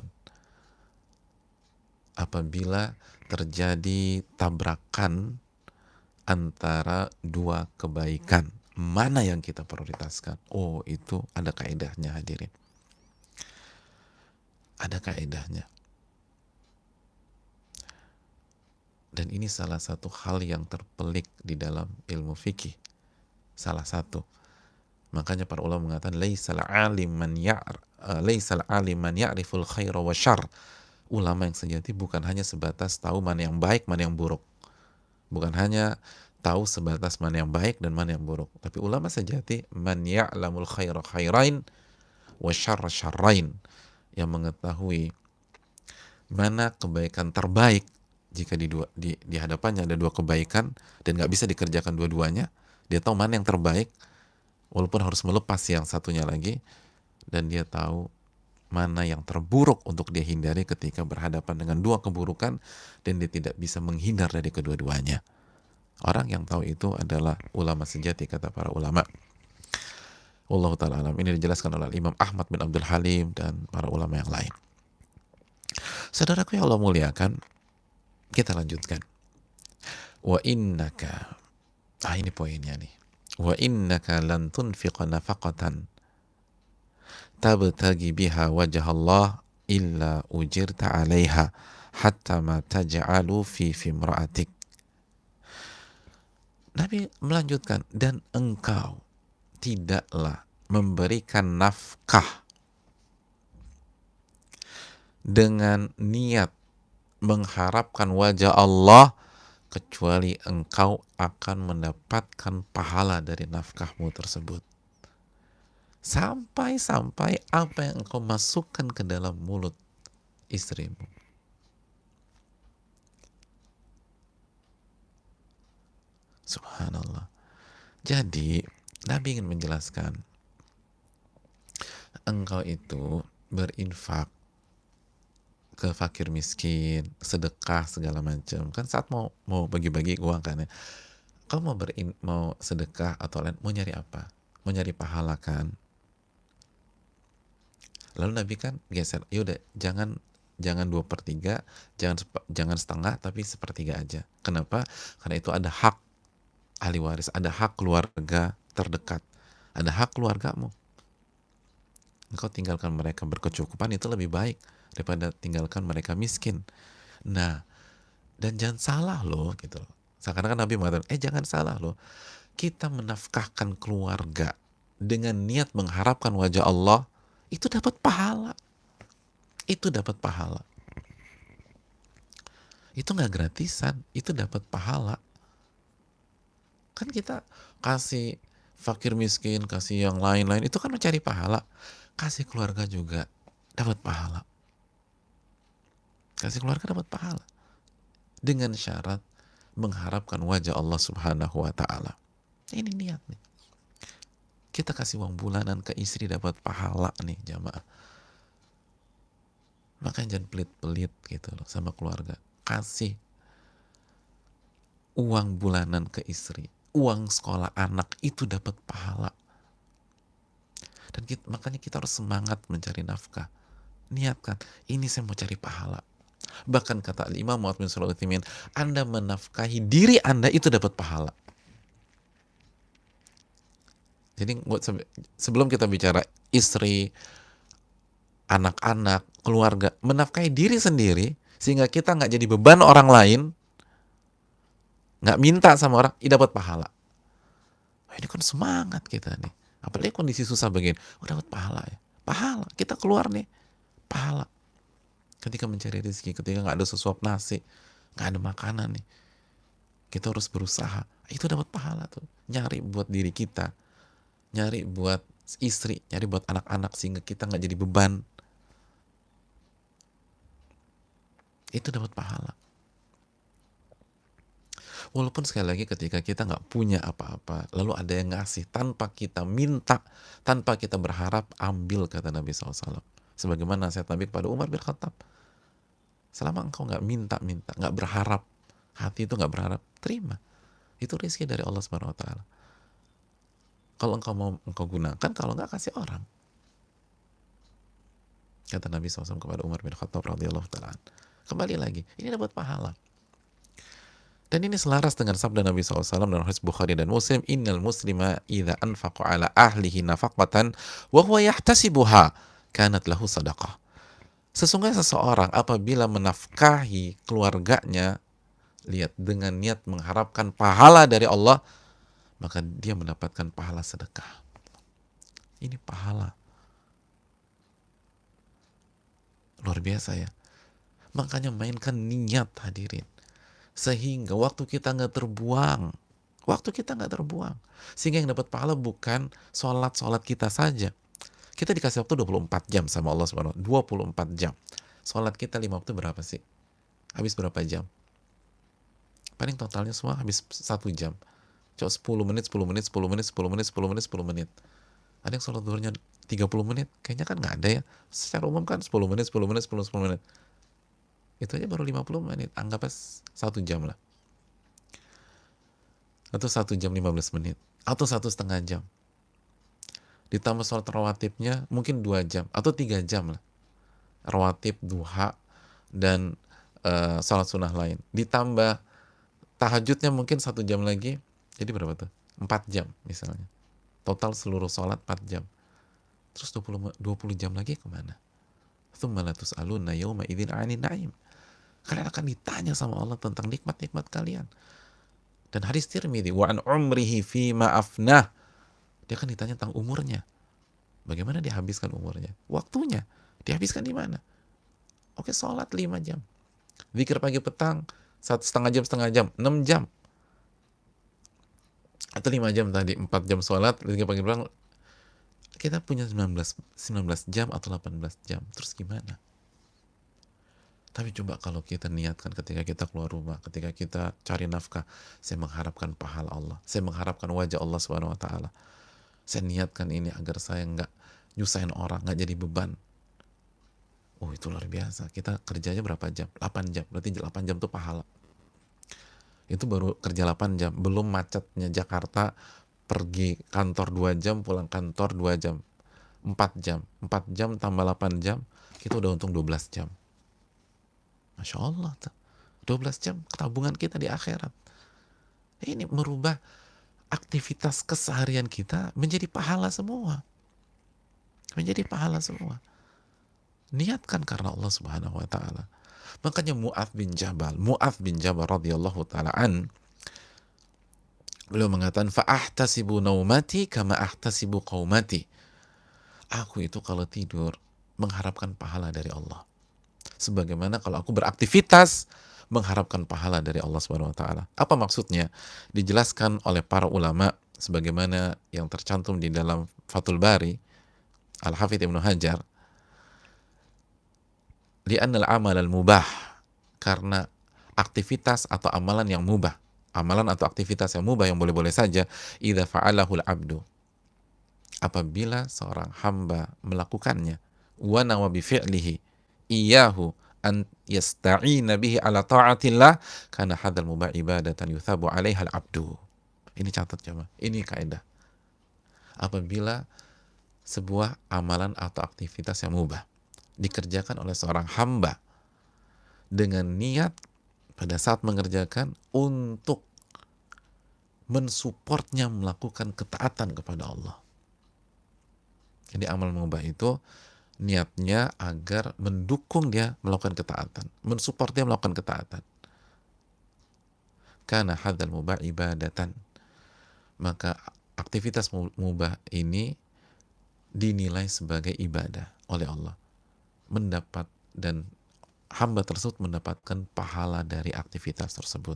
Apabila terjadi tabrakan antara dua kebaikan, mana yang kita prioritaskan? Oh, itu ada kaidahnya hadirin. Ada kaidahnya. Dan ini salah satu hal yang terpelik di dalam ilmu fikih. Salah satu. Makanya para ulama mengatakan laisal alim man ya'riful khaira wa syarr. Ulama yang sejati bukan hanya sebatas tahu mana yang baik, mana yang buruk. Bukan hanya tahu sebatas mana yang baik dan mana yang buruk. Tapi ulama sejati man ya'lamul khaira khairain wa syarra syarrain, yang mengetahui mana kebaikan terbaik jika di hadapannya ada dua kebaikan dan nggak bisa dikerjakan dua-duanya. Dia tahu mana yang terbaik walaupun harus melepas yang satunya lagi, dan dia tahu mana yang terburuk untuk dia hindari ketika berhadapan dengan dua keburukan dan dia tidak bisa menghindar dari kedua-duanya. Orang yang tahu itu adalah ulama sejati, kata para ulama. Wallahu ta'ala alam. Ini dijelaskan oleh Imam Ahmad bin Abdul Halim dan para ulama yang lain. Saudaraku yang Allah muliakan, kita lanjutkan. Wa innaka Ini poinnya nih. Wa innaka lan tunfiqa nafaqatan tabtagi biha wajah Allah illa ujirta 'alaiha hatta ma taj'alu fi fimra'atik. Nabi melanjutkan, dan engkau tidaklah memberikan nafkah dengan niat mengharapkan wajah Allah kecuali engkau akan mendapatkan pahala dari nafkahmu tersebut. Sampai-sampai apa yang engkau masukkan ke dalam mulut istrimu. Subhanallah. Jadi, Nabi ingin menjelaskan, engkau itu berinfak ke fakir miskin, sedekah segala macam. Kan saat mau bagi-bagi uang kan ya. Kau mau sedekah atau lain, mau nyari apa? Mau nyari pahala kan? Lalu Nabi kan geser, yaudah jangan 2/3, jangan setengah, tapi 1/3 aja. Kenapa? Karena itu ada hak ahli waris, ada hak keluarga terdekat, ada hak keluargamu. Engkau tinggalkan mereka berkecukupan, itu lebih baik daripada tinggalkan mereka miskin. Nah, dan jangan salah loh gitu. Seakan-akan Nabi mengatakan, jangan salah loh. Kita menafkahkan keluarga dengan niat mengharapkan wajah Allah, itu dapat pahala. Itu dapat pahala. Itu nggak gratisan, itu dapat pahala. Kan kita kasih fakir miskin, kasih yang lain-lain, itu kan mencari pahala. Kasih keluarga juga dapat pahala. Kasih keluarga dapat pahala. Dengan syarat mengharapkan wajah Allah Subhanahu wa ta'ala. Ini niat nih. Kita kasih uang bulanan ke istri dapat pahala nih jamaah. Makanya jangan pelit-pelit gitu loh sama keluarga. Kasih uang bulanan ke istri, uang sekolah anak, itu dapat pahala. Dan makanya kita harus semangat mencari nafkah. Niatkan, ini saya mau cari pahala. Bahkan kata Imam Muhammad bin Shalih Al-Utsaimin, Anda menafkahi diri Anda itu dapat pahala. Jadi sebelum kita bicara istri, anak-anak, keluarga, menafkahi diri sendiri sehingga kita nggak jadi beban orang lain, nggak minta sama orang, dapat pahala. Ini kan semangat kita nih. Apalagi kondisi susah begini, dapat pahala ya. Pahala, kita keluar nih, pahala. Ketika mencari rezeki, ketika nggak ada sesuap nasi, nggak ada makanan nih, kita harus berusaha. Itu dapat pahala tuh. Nyari buat diri kita, nyari buat istri, nyari buat anak-anak sehingga kita nggak jadi beban. Itu dapat pahala. Walaupun sekali lagi ketika kita nggak punya apa-apa, lalu ada yang ngasih tanpa kita minta, tanpa kita berharap, ambil, kata Nabi SAW. Sebagaimana nasihat Nabi kepada Umar bin Khattab. Selama engkau nggak minta-minta, nggak berharap, hati itu nggak berharap, terima. Itu rezeki dari Allah Subhanahu Wa Taala. Kalau engkau mau, engkau gunakan. Kalau nggak, kasih orang. Kata Nabi SAW kepada Umar bin Khattab radhiyallahu ta'ala. Kembali lagi, ini dapat pahala. Dan ini selaras dengan sabda Nabi SAW dalam hadis Bukhari dan Muslim, innal muslima idza anfaqa ala ahlihi nafaqatan wa huwa yahtasibuha kanat lahu sadaqah. Sesungguhnya seseorang apabila menafkahi keluarganya, lihat, dengan niat mengharapkan pahala dari Allah, maka dia mendapatkan pahala sedekah. Ini pahala. Luar biasa ya. Makanya mainkan niat, hadirin. Sehingga waktu kita nggak terbuang. Sehingga yang dapat pahala bukan sholat kita saja. Kita dikasih waktu 24 jam sama Allah Subhanahu wa ta'ala. 24 jam. Sholat kita 5 waktu berapa sih? Habis berapa jam? Paling totalnya semua habis 1 jam. Coba 10 menit. Ada yang sholat zuhurnya 30 menit? Kayaknya kan nggak ada ya. Secara umum kan 10 menit. Itu aja baru 50 menit. Anggapnya 1 jam lah. Atau 1 jam 15 menit. Atau 1,5 jam. Ditambah sholat rawatibnya mungkin 2 jam. Atau 3 jam lah. Rawatib, duha, dan sholat sunnah lain. Ditambah tahajudnya mungkin 1 jam lagi. Jadi berapa tuh? 4 jam misalnya. Total seluruh sholat 4 jam. Terus 20 jam lagi kemana? Tsumma la tus'aluna yawma idzin 'anil na'im. Kalian akan ditanya sama Allah tentang nikmat-nikmat kalian. Dan hadis Tirmidzi, wa an umrihi fi ma'afnah. Dia akan ditanya tentang umurnya. Bagaimana dia habiskan umurnya? Waktunya dihabiskan di mana? Oke, sholat 5 jam. Zikir pagi petang, setengah jam, 6 jam. Atau 5 jam tadi, 4 jam sholat, zikir pagi petang. Kita punya 19 jam atau 18 jam. Terus gimana? Tapi coba kalau kita niatkan ketika kita keluar rumah, ketika kita cari nafkah, saya mengharapkan pahala Allah, saya mengharapkan wajah Allah Subhanahu wa taala. Saya niatkan ini agar saya nggak nyusahin orang, nggak jadi beban. Oh, itu luar biasa. Kita kerjanya berapa jam? 8 jam. Berarti 8 jam itu pahala. Itu baru kerja 8 jam. Belum macetnya Jakarta, pergi kantor 2 jam, pulang kantor 2 jam. 4 jam. 4 jam tambah 8 jam, kita udah untung 12 jam. Masya Allah. 12 jam tabungan kita di akhirat. Ini merubah aktivitas keseharian kita menjadi pahala semua. Menjadi pahala semua. Niatkan karena Allah Subhanahu wa taala. Makanya Mu'adz bin Jabal radhiyallahu taala an, beliau mengatakan fa ahtasibu naumati kama ahtasibu qaumati. Aku itu kalau tidur mengharapkan pahala dari Allah. Sebagaimana kalau aku beraktivitas mengharapkan pahala dari Allah Subhanahu wa taala. Apa maksudnya? Dijelaskan oleh para ulama sebagaimana yang tercantum di dalam Fathul Bari Al-Hafidz Ibnu Hajar, li'annal amal al-mubah, karena aktivitas atau amalan yang mubah, amalan atau aktivitas yang mubah yang boleh-boleh saja, idza fa'alahul abdu, apabila seorang hamba melakukannya, wa nawa bi fi'lihi iyahu an yasta'ina bihi ala ta'atillah, kana hadzal mubah ibadatan yuthabu 'alaiha al-abdu. Ini catat coba, ini kaidah. Apabila sebuah amalan atau aktivitas yang mubah dikerjakan oleh seorang hamba dengan niat pada saat mengerjakan untuk mensupportnya melakukan ketaatan kepada Allah. Jadi amal mubah itu niatnya agar mendukung dia melakukan ketaatan, mensupport dia melakukan ketaatan. Karena hadzal mubah ibadatan, maka aktivitas mubah ini dinilai sebagai ibadah oleh Allah, mendapat, dan hamba tersebut mendapatkan pahala dari aktivitas tersebut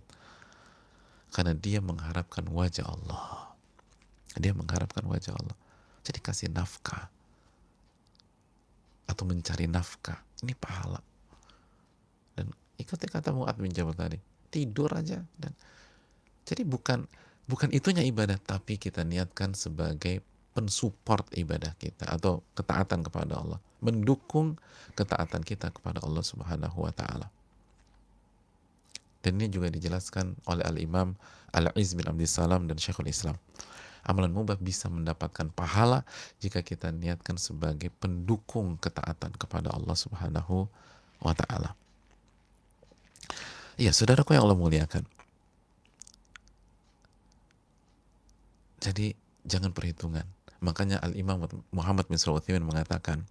karena dia mengharapkan wajah Allah. Dia mengharapkan wajah Allah. Jadi kasih nafkah atau mencari nafkah, ini pahala. Dan ikuti kata Mu'adz bin Jabal tadi, tidur aja. Dan jadi bukan itunya ibadah, tapi kita niatkan sebagai pensupport ibadah kita atau ketaatan kepada Allah, mendukung ketaatan kita kepada Allah Subhanahu wa taala. Dan ini juga dijelaskan oleh Al-Imam Al-Izz bin Abdissalam dan Syekhul Islam. Amalan mubah bisa mendapatkan pahala jika kita niatkan sebagai pendukung ketaatan kepada Allah Subhanahu wa taala. Iya, saudaraku yang Allah muliakan. Jadi jangan perhitungan. Makanya Al-Imam Muhammad bin Shalih Al-Utsaimin mengatakan,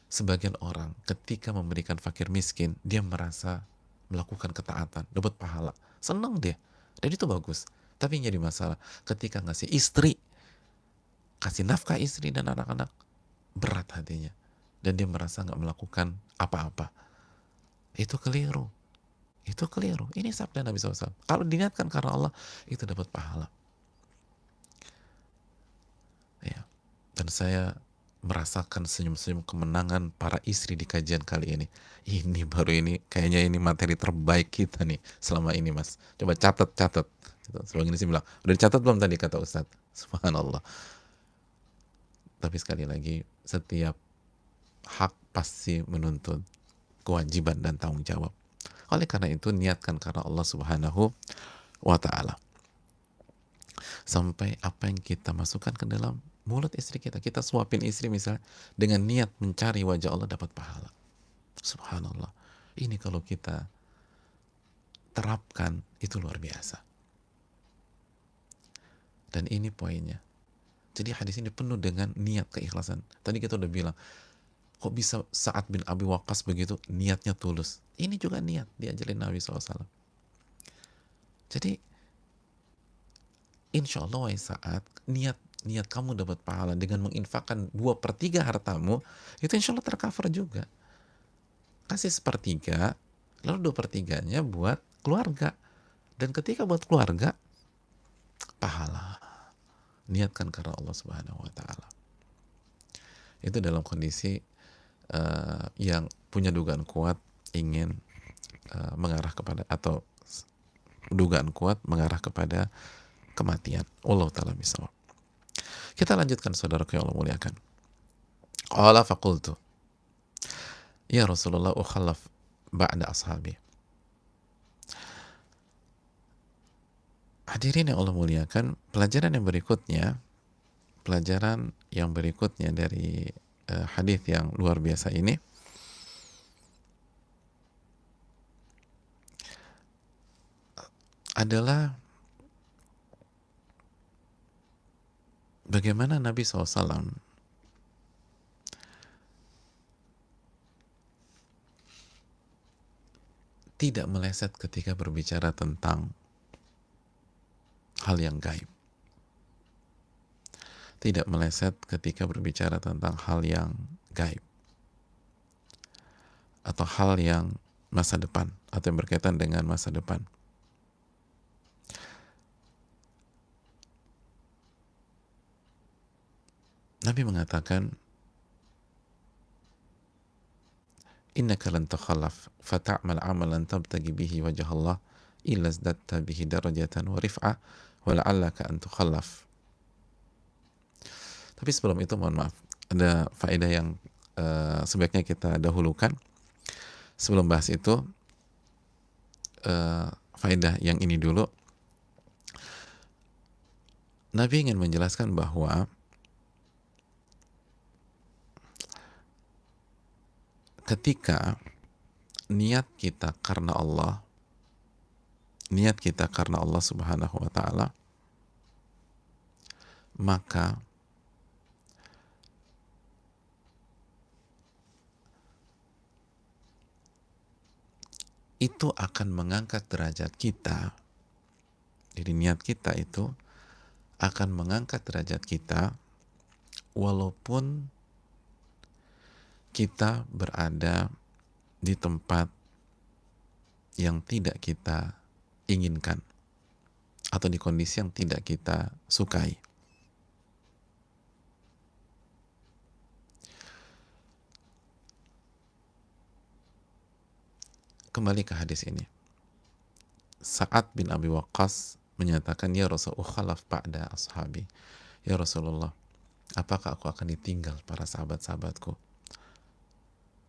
sebagian orang ketika memberikan fakir miskin, dia merasa melakukan ketaatan, dapat pahala, senang dia, dan itu bagus. Tapi yang jadi masalah, ketika ngasih istri, kasih nafkah istri dan anak-anak, berat hatinya, dan dia merasa nggak melakukan apa-apa. Itu keliru. Itu keliru. Ini sabda Nabi SAW. Kalau diniatkan karena Allah, itu dapat pahala. Ya. Dan saya merasakan senyum-senyum kemenangan para istri di kajian kali ini. Ini baru ini, kayaknya ini materi terbaik kita nih selama ini, Mas. Coba catat. Sebelum ini sih bilang, udah dicatat belum tadi kata Ustadz? Subhanallah. Tapi sekali lagi, setiap hak pasti menuntut kewajiban dan tanggung jawab. Oleh karena itu, niatkan karena Allah Subhanahu wa ta'ala. Sampai apa yang kita masukkan ke dalam mulut istri kita, kita suapin istri misalnya, dengan niat mencari wajah Allah, dapat pahala. Subhanallah. Ini kalau kita terapkan, itu luar biasa. Dan ini poinnya. Jadi hadis ini penuh dengan niat keikhlasan. Tadi kita udah bilang, kok bisa Sa'ad bin Abi Waqqas begitu niatnya tulus. Ini juga niat diajarin Nabi SAW. Jadi insya Allah wahai Sa'ad, niat kamu dapat pahala dengan menginfakkan 2/3 hartamu, itu insya Allah tercover juga. Kasih 1/3, lalu 2/3-nya buat keluarga. Dan ketika buat keluarga, pahala. Niatkan karena Allah Subhanahu wa Ta'ala. Itu dalam kondisi yang punya dugaan kuat ingin mengarah kepada, atau dugaan kuat mengarah kepada kematian. Allah Ta'ala bisawab. Kita lanjutkan saudaraku yang Allah muliakan. Qala faqultu ya Rasulullah ukhallaf ba'da ashabi. Hadirin yang Allah muliakan, pelajaran yang berikutnya dari hadis yang luar biasa ini adalah bagaimana Nabi SAW tidak meleset ketika berbicara tentang hal yang gaib. Tidak meleset ketika berbicara tentang hal yang gaib. Atau hal yang masa depan, atau yang berkaitan dengan masa depan. Nabi mengatakan, innaka lan takhallaf fata'mal amalan tabtagi bihi wajah Allah illa zdatta bihi darajatan wa rif'ah wa la'allaka an tukhallaf. Tapi sebelum itu mohon maaf, ada faedah yang sebaiknya kita dahulukan. Sebelum bahas itu, faedah yang ini dulu. Nabi ingin menjelaskan bahwa ketika niat kita karena Allah Subhanahu wa Ta'ala, maka itu akan mengangkat derajat kita. Jadi niat kita itu akan mengangkat derajat kita walaupun kita berada di tempat yang tidak kita inginkan atau di kondisi yang tidak kita sukai. Kembali ke hadis ini. Sa'ad bin Abi Waqqas menyatakan, ya Rasulullah khalaf ba'da ashabi. Ya Rasulullah, apakah aku akan ditinggal para sahabat-sahabatku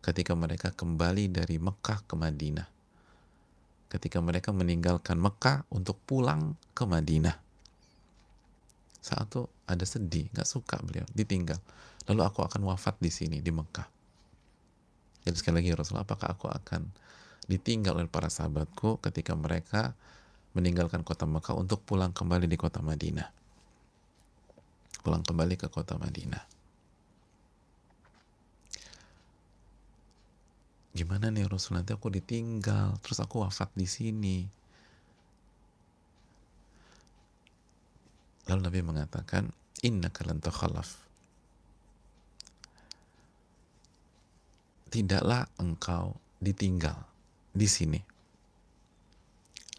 ketika mereka kembali dari Mekah ke Madinah, ketika mereka meninggalkan Mekah untuk pulang ke Madinah? Saat itu ada sedih, gak suka beliau ditinggal. Lalu aku akan wafat di sini di Mekah. Jadi sekali lagi, Rasulullah, apakah aku akan ditinggal oleh para sahabatku ketika mereka meninggalkan kota Mekah untuk pulang kembali di kota Madinah, pulang kembali ke kota Madinah? Gimana nih Rasul, nanti aku ditinggal terus aku wafat di sini. Lalu Nabi mengatakan, innaka lan takhallaf, tidaklah engkau ditinggal di sini.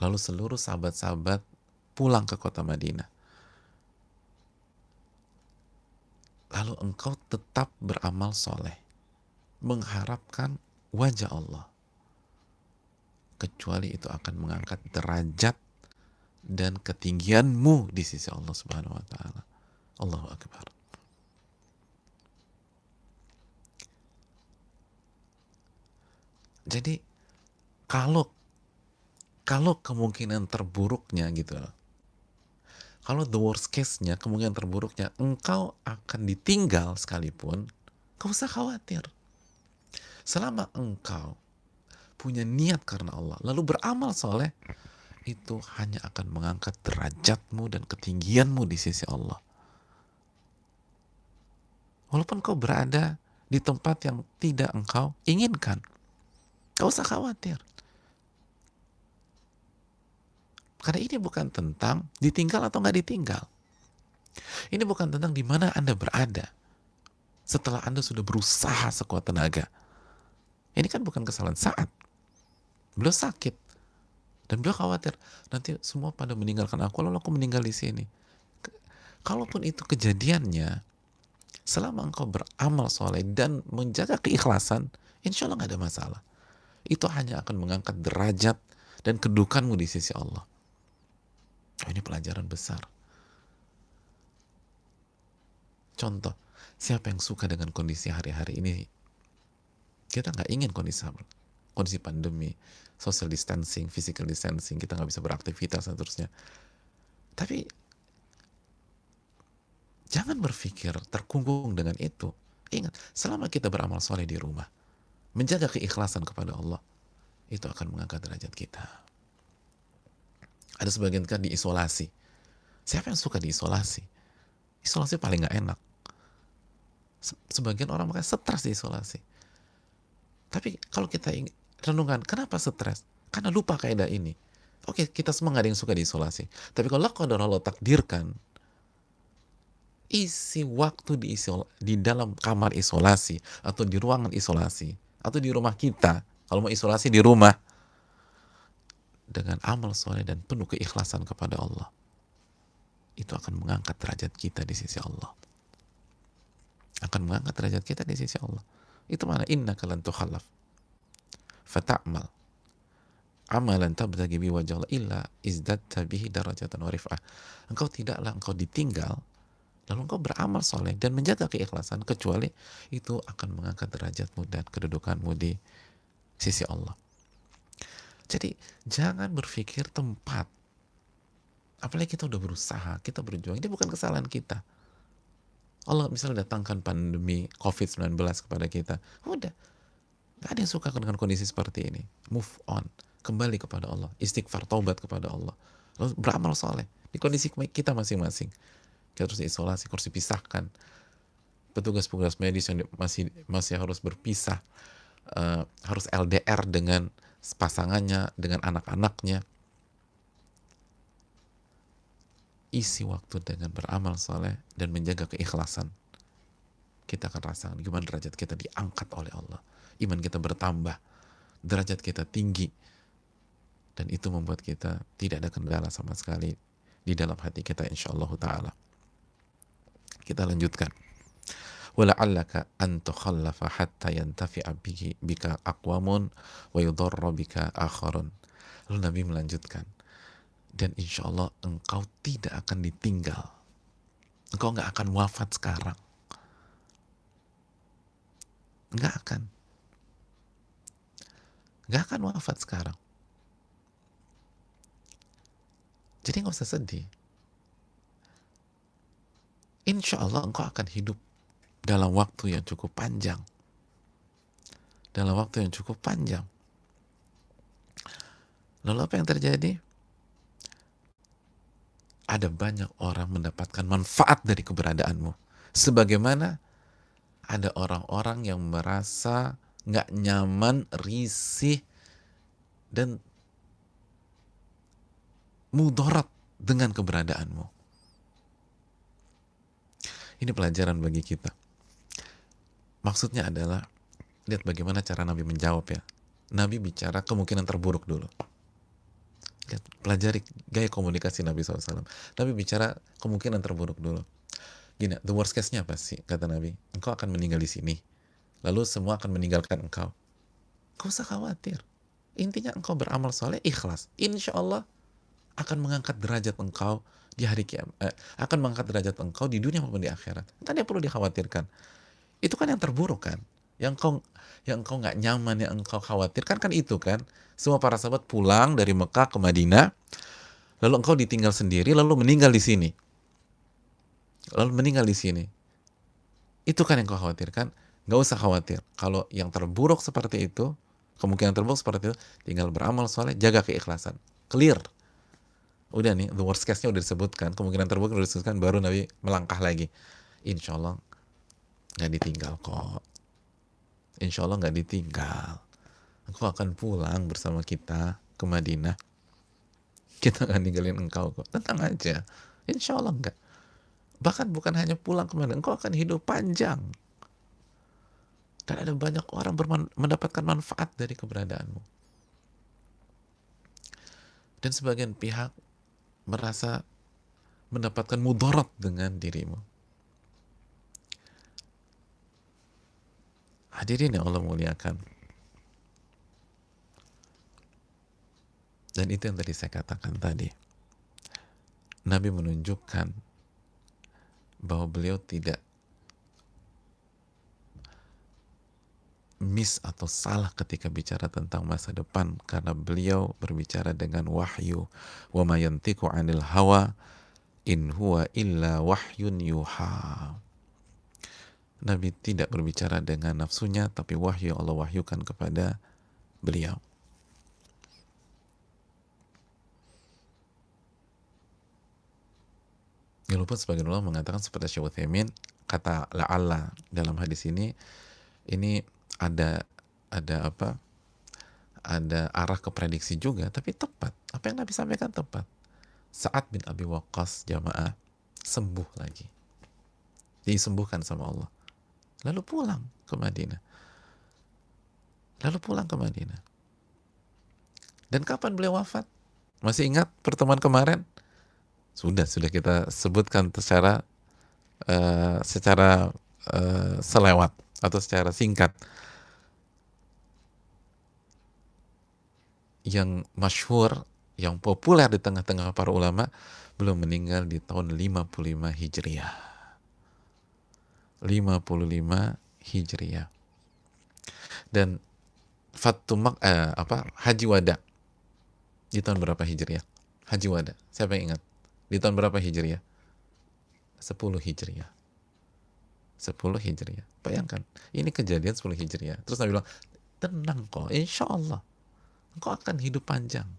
Lalu seluruh sahabat-sahabat pulang ke kota Madinah. Lalu engkau tetap beramal soleh, mengharapkan wajah Allah, kecuali itu akan mengangkat derajat dan ketinggianmu di sisi Allah Subhanahu wa Ta'ala. Allahu Akbar. Jadi kalau kemungkinan terburuknya gitu loh, kalau the worst case-nya, kemungkinan terburuknya engkau akan ditinggal sekalipun, gak usah khawatir. Selama engkau punya niat karena Allah, lalu beramal soleh, itu hanya akan mengangkat derajatmu dan ketinggianmu di sisi Allah. Walaupun kau berada di tempat yang tidak engkau inginkan, gak usah khawatir. Karena ini bukan tentang ditinggal atau gak ditinggal. Ini bukan tentang di mana Anda berada setelah Anda sudah berusaha sekuat tenaga. Ini kan bukan kesalahan saat. Beliau sakit dan beliau khawatir nanti semua pada meninggalkan aku, lalu aku meninggal di sini. Kalaupun itu kejadiannya, selama engkau beramal soleh dan menjaga keikhlasan, insya Allah gak ada masalah. Itu hanya akan mengangkat derajat dan kedudukanmu di sisi Allah. Oh, ini pelajaran besar. Contoh, siapa yang suka dengan kondisi hari-hari ini? Kita nggak ingin kondisi pandemi, social distancing, physical distancing, kita nggak bisa beraktivitas dan seterusnya. Tapi jangan berpikir terkungkung dengan itu. Ingat, selama kita beramal soleh di rumah, menjaga keikhlasan kepada Allah, itu akan mengangkat derajat kita. Ada sebagian kan diisolasi. Siapa yang suka diisolasi? Isolasi paling nggak enak. Sebagian orang makanya stres diisolasi. Tapi kalau kita renungkan, kenapa stres? Karena lupa kaidah ini. Oke, kita semua nggak ada yang suka diisolasi. Tapi kalau qadar Allah takdirkan, isi waktu di dalam kamar isolasi, atau di ruangan isolasi, atau di rumah kita, kalau mau isolasi di rumah, dengan amal soleh dan penuh keikhlasan kepada Allah, itu akan mengangkat derajat kita di sisi Allah. Akan mengangkat derajat kita di sisi Allah. Itu mana? Innaka lan tukhallaf fata'mal amalan tabtaghi bi wajhi Allah illa izdatta bihi darajatan wa rif'ah. Engkau ditinggal lalu engkau beramal soleh dan menjaga keikhlasan, kecuali itu akan mengangkat derajatmu dan kedudukanmu di sisi Allah. Jadi jangan berpikir tempat. Apalagi kita udah berusaha, kita berjuang, ini bukan kesalahan kita. Allah misalnya datangkan pandemi COVID-19 kepada kita, udah, gak ada yang suka dengan kondisi seperti ini. Move on, kembali kepada Allah, istighfar, taubat kepada Allah, lalu beramal soleh di kondisi kita masing-masing. Kita terus isolasi, harus dipisahkan. Petugas-petugas medis yang masih harus berpisah, harus LDR dengan pasangannya, dengan anak-anaknya. Isi waktu dengan beramal soleh dan menjaga keikhlasan. Kita akan rasakan gimana derajat kita diangkat oleh Allah. Iman kita bertambah, derajat kita tinggi, dan itu membuat kita tidak ada kendala sama sekali di dalam hati kita, insyaallah ta'ala. Kita lanjutkan. Wala'allaka an tukhallafa hatta yantafi'a bika aqwamun wa yudarra bika akharun. Lalu Nabi melanjutkan, dan insya Allah engkau tidak akan ditinggal. Engkau nggak akan wafat sekarang. Nggak akan. Nggak akan wafat sekarang. Jadi nggak usah sedih. Insya Allah engkau akan hidup dalam waktu yang cukup panjang. Dalam waktu yang cukup panjang. Lalu apa yang terjadi? Ada banyak orang mendapatkan manfaat dari keberadaanmu. Sebagaimana ada orang-orang yang merasa nggak nyaman, risih, dan mudarat dengan keberadaanmu. Ini pelajaran bagi kita. Maksudnya adalah, lihat bagaimana cara Nabi menjawab ya. Nabi bicara kemungkinan terburuk dulu. Lihat, pelajari gaya komunikasi Nabi SAW. Nabi bicara kemungkinan terburuk dulu. Gini, the worst case-nya apa sih? Kata Nabi, engkau akan meninggal di sini. Lalu semua akan meninggalkan engkau. Gak usah khawatir. Intinya engkau beramal soleh, ikhlas. Insya Allah akan mengangkat derajat engkau di hari kiamat. Akan mengangkat derajat engkau di dunia maupun di akhirat. Tadi perlu dikhawatirkan. Itu kan yang terburuk kan? Yang engkau nggak nyaman, yang engkau khawatirkan kan itu kan? Semua para sahabat pulang dari Mekah ke Madinah, lalu engkau ditinggal sendiri, lalu meninggal di sini. Itu kan yang kau khawatirkan. Nggak usah khawatir. Kalau yang terburuk seperti itu, kemungkinan terburuk seperti itu, tinggal beramal soleh, jaga keikhlasan. Clear. Udah nih, the worst case-nya udah disebutkan, kemungkinan terburuk udah disebutkan, baru Nabi melangkah lagi. Insya Allah nggak ditinggal kok. Insya Allah nggak ditinggal. Engkau akan pulang bersama kita ke Madinah. Kita akan ninggalin engkau kok. Tenang aja. Insya Allah enggak. Bahkan bukan hanya pulang ke Madinah, engkau akan hidup panjang. Dan ada banyak orang mendapatkan manfaat dari keberadaanmu. Dan sebagian pihak merasa mendapatkan mudarat dengan dirimu. Hadirin yang Allah muliakan. Dan itu yang tadi saya katakan tadi. Nabi menunjukkan bahwa beliau tidak miss atau salah ketika bicara tentang masa depan, karena beliau berbicara dengan wahyu. Wa ma yantiqu 'anil hawa in huwa illa wahyun yuha. Nabi tidak berbicara dengan nafsunya, tapi wahyu yang Allah wahyukan kepada beliau. Walaupun sebagian ulama mengatakan seperti Syekh Utsaimin, kata la'alla dalam hadis ini ada apa? Ada arah ke prediksi juga, tapi tepat. Apa yang Nabi sampaikan tepat. Sa'ad bin Abi Waqqas jamaah sembuh lagi. Disembuhkan sama Allah. Lalu pulang ke Madinah. Dan kapan beliau wafat? Masih ingat pertemuan kemarin? Sudah kita sebutkan secara selewat atau secara singkat. Yang masyhur, yang populer di tengah-tengah para ulama, beliau meninggal di tahun 55 Hijriah. 55 Hijriah. Dan Haji Wada di tahun berapa Hijriah? Haji Wada, siapa yang ingat? Di tahun berapa Hijriah? 10 Hijriah. 10 Hijriah. Bayangkan, ini kejadian 10 Hijriah. Terus Nabi bilang, tenang kok, insya Allah engkau akan hidup panjang.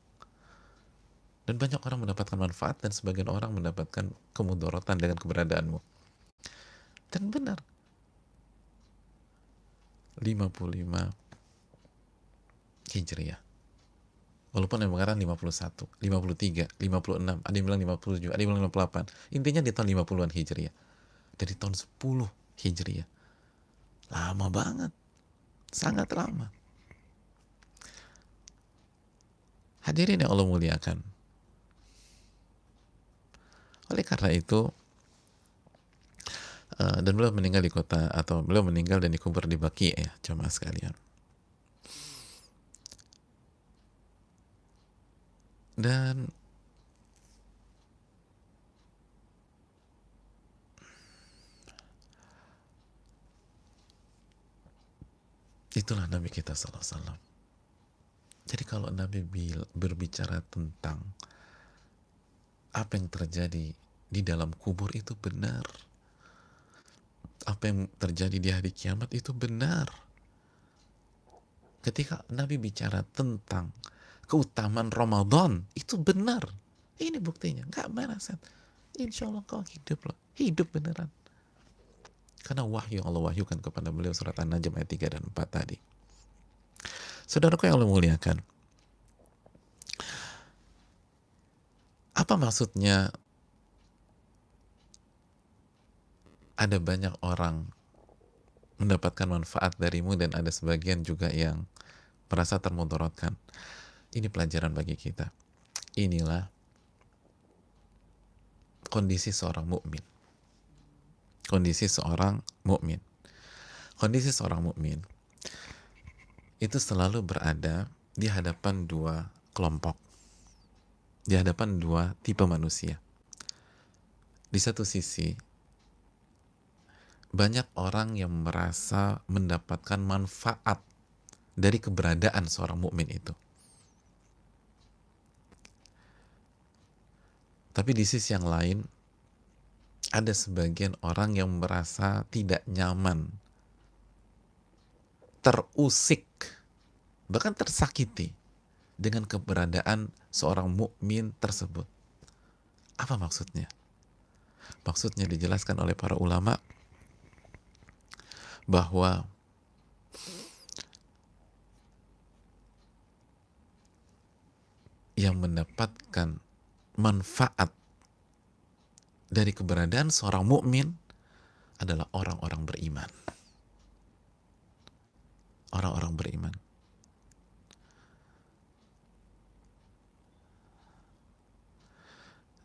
Dan banyak orang mendapatkan manfaat, dan sebagian orang mendapatkan kemudaratan dengan keberadaanmu. Dan benar, 55 Hijriah. Walaupun yang mengatakan 51, 53, 56, ada yang bilang 57, ada yang bilang 58. Intinya di tahun 50-an Hijriah. Dari tahun 10 Hijriah. Lama banget. Sangat lama. Hadirin yang Allah muliakan. Oleh karena itu, dan beliau meninggal di kota, atau beliau meninggal dan dikubur di Baqi' ya, jamaah sekalian. Dan itulah Nabi kita sallallahu alaihi wasallam. Jadi kalau Nabi berbicara tentang apa yang terjadi di dalam kubur itu benar. Apa yang terjadi di hari kiamat itu benar. Ketika Nabi bicara tentang keutamaan Ramadan, itu benar. Ini buktinya, nggak meleset. Insya Allah kau hidup loh, hidup beneran. Karena wahyu yang Allah wahyukan kepada beliau, surat An-Najm ayat 3 dan 4 tadi. Saudaraku yang Allah muliakan, apa maksudnya ada banyak orang mendapatkan manfaat darimu dan ada sebagian juga yang merasa termudaratkan? Ini pelajaran bagi kita. Inilah kondisi seorang mukmin. Kondisi seorang mukmin. Kondisi seorang mukmin itu selalu berada di hadapan dua kelompok. Di hadapan dua tipe manusia. Di satu sisi, banyak orang yang merasa mendapatkan manfaat dari keberadaan seorang mukmin itu. Tapi di sisi yang lain, ada sebagian orang yang merasa tidak nyaman, terusik, bahkan tersakiti dengan keberadaan seorang mukmin tersebut. Apa maksudnya? Maksudnya dijelaskan oleh para ulama bahwa yang mendapatkan manfaat dari keberadaan seorang mukmin adalah orang-orang beriman. Orang-orang beriman.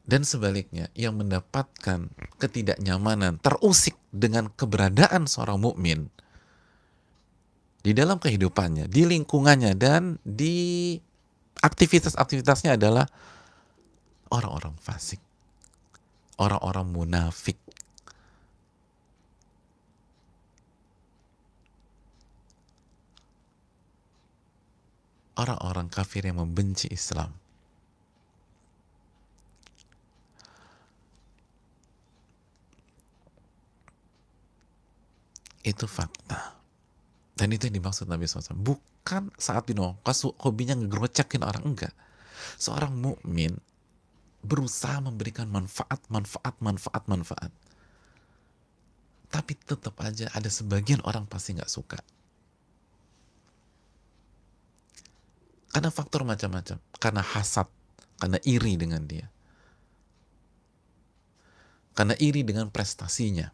Dan sebaliknya, yang mendapatkan ketidaknyamanan, terusik dengan keberadaan seorang mukmin di dalam kehidupannya, di lingkungannya, dan di aktivitas-aktivitasnya adalah orang-orang fasik, orang-orang munafik, orang-orang kafir yang membenci Islam. Itu fakta. Dan itu yang dimaksud Nabi SAW. Bukan saat bin Waqqas hobinya ngegrocekin orang, enggak. Seorang mukmin berusaha memberikan manfaat. Tapi tetap aja ada sebagian orang pasti nggak suka. Karena faktor macam-macam. Karena hasad. Karena iri dengan dia. Karena iri dengan prestasinya.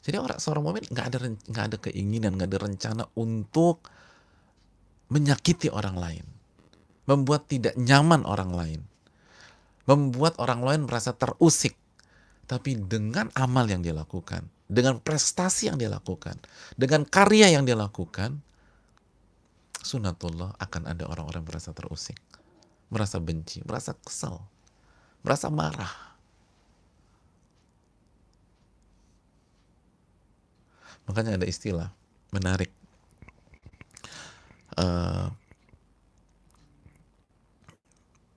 Jadi seorang mukmin nggak ada keinginan, nggak ada rencana untuk menyakiti orang lain, membuat tidak nyaman orang lain, membuat orang lain merasa terusik. Tapi dengan amal yang dia lakukan, dengan prestasi yang dia lakukan, dengan karya yang dia lakukan, sunatullah akan ada orang-orang merasa terusik, merasa benci, merasa kesal, merasa marah. Makanya ada istilah menarik.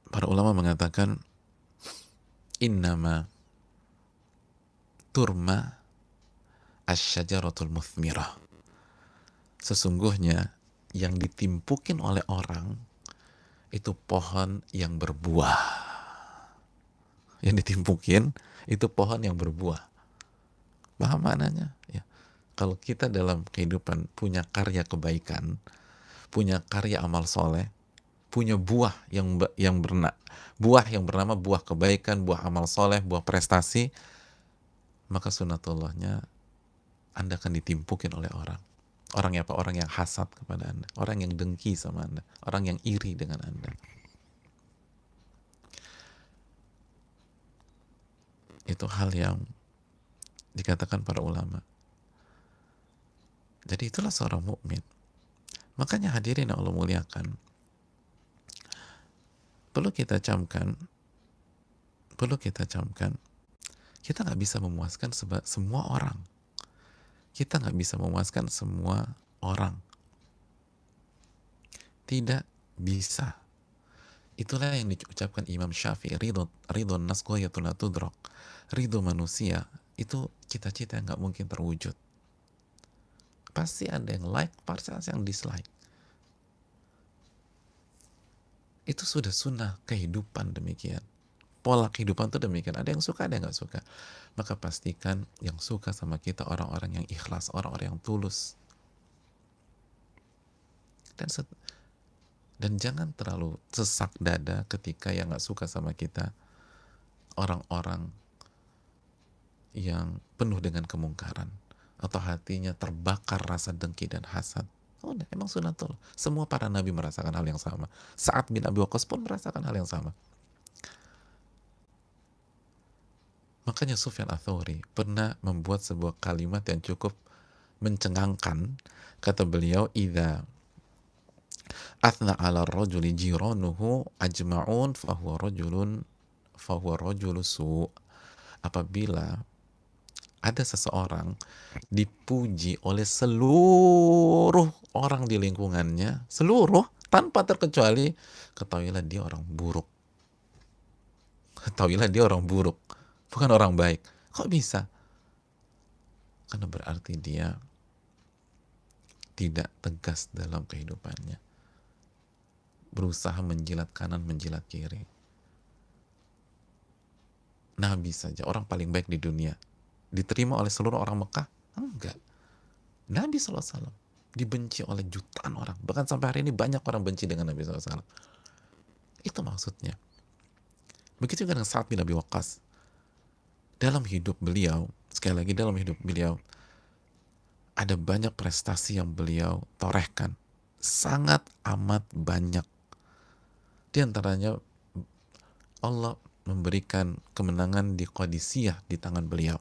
Para ulama mengatakan innama turma asyajaratul muthmirah. Sesungguhnya yang ditimpukin oleh orang itu pohon yang berbuah. Yang ditimpukin itu pohon yang berbuah. Paham maknanya? Ya. Kalau kita dalam kehidupan punya karya kebaikan, punya karya amal soleh, punya buah yang bernama buah kebaikan, buah amal soleh, buah prestasi, maka sunatullahnya Anda akan ditimpukin oleh orang. Orang apa? Orang yang hasad kepada Anda, orang yang dengki sama Anda, orang yang iri dengan Anda. Itu hal yang dikatakan para ulama. Jadi itulah seorang mukmin. Makanya hadirin yang Allah muliakan, perlu kita camkan, kita nggak bisa memuaskan semua orang. Kita nggak bisa memuaskan semua orang. Tidak bisa. Itulah yang diucapkan Imam Syafi'i, ridho nas ghayatul la tudrak. Ridho manusia itu cita-cita yang nggak mungkin terwujud. Pasti ada yang like, pasti ada yang dislike. Itu sudah sunnah kehidupan demikian. Pola kehidupan itu demikian. Ada yang suka, ada yang nggak suka. Maka pastikan yang suka sama kita orang-orang yang ikhlas, orang-orang yang tulus. Dan jangan terlalu sesak dada ketika yang nggak suka sama kita orang-orang yang penuh dengan kemungkaran atau hatinya terbakar rasa dengki dan hasad. Oh, emang sunatullah. Semua para nabi merasakan hal yang sama. Sa'ad bin Abi Waqqas pun merasakan hal yang sama. Makanya Sufyan Ats-Tsauri pernah membuat sebuah kalimat yang cukup mencengangkan. Kata beliau, "Idza athna 'ala ar-rajuli jiranuhu ajma'un fahuwa rajulu su'." Apabila ada seseorang dipuji oleh seluruh orang di lingkungannya, seluruh tanpa terkecuali, ketahuilah dia orang buruk. Ketahuilah dia orang buruk, bukan orang baik. Kok bisa? Karena berarti dia tidak tegas dalam kehidupannya. Berusaha menjilat kanan, menjilat kiri. Nabi saja, orang paling baik di dunia, diterima oleh seluruh orang Mekah? Enggak. Nabi SAW dibenci oleh jutaan orang. Bahkan sampai hari ini banyak orang benci dengan Nabi SAW. Itu maksudnya. Begitu juga dengan Sa'ad bin Abi Waqqas. Dalam hidup beliau, sekali lagi dalam hidup beliau, ada banyak prestasi yang beliau torehkan. Sangat amat banyak. Di antaranya Allah memberikan kemenangan di Qadisiyah di tangan beliau.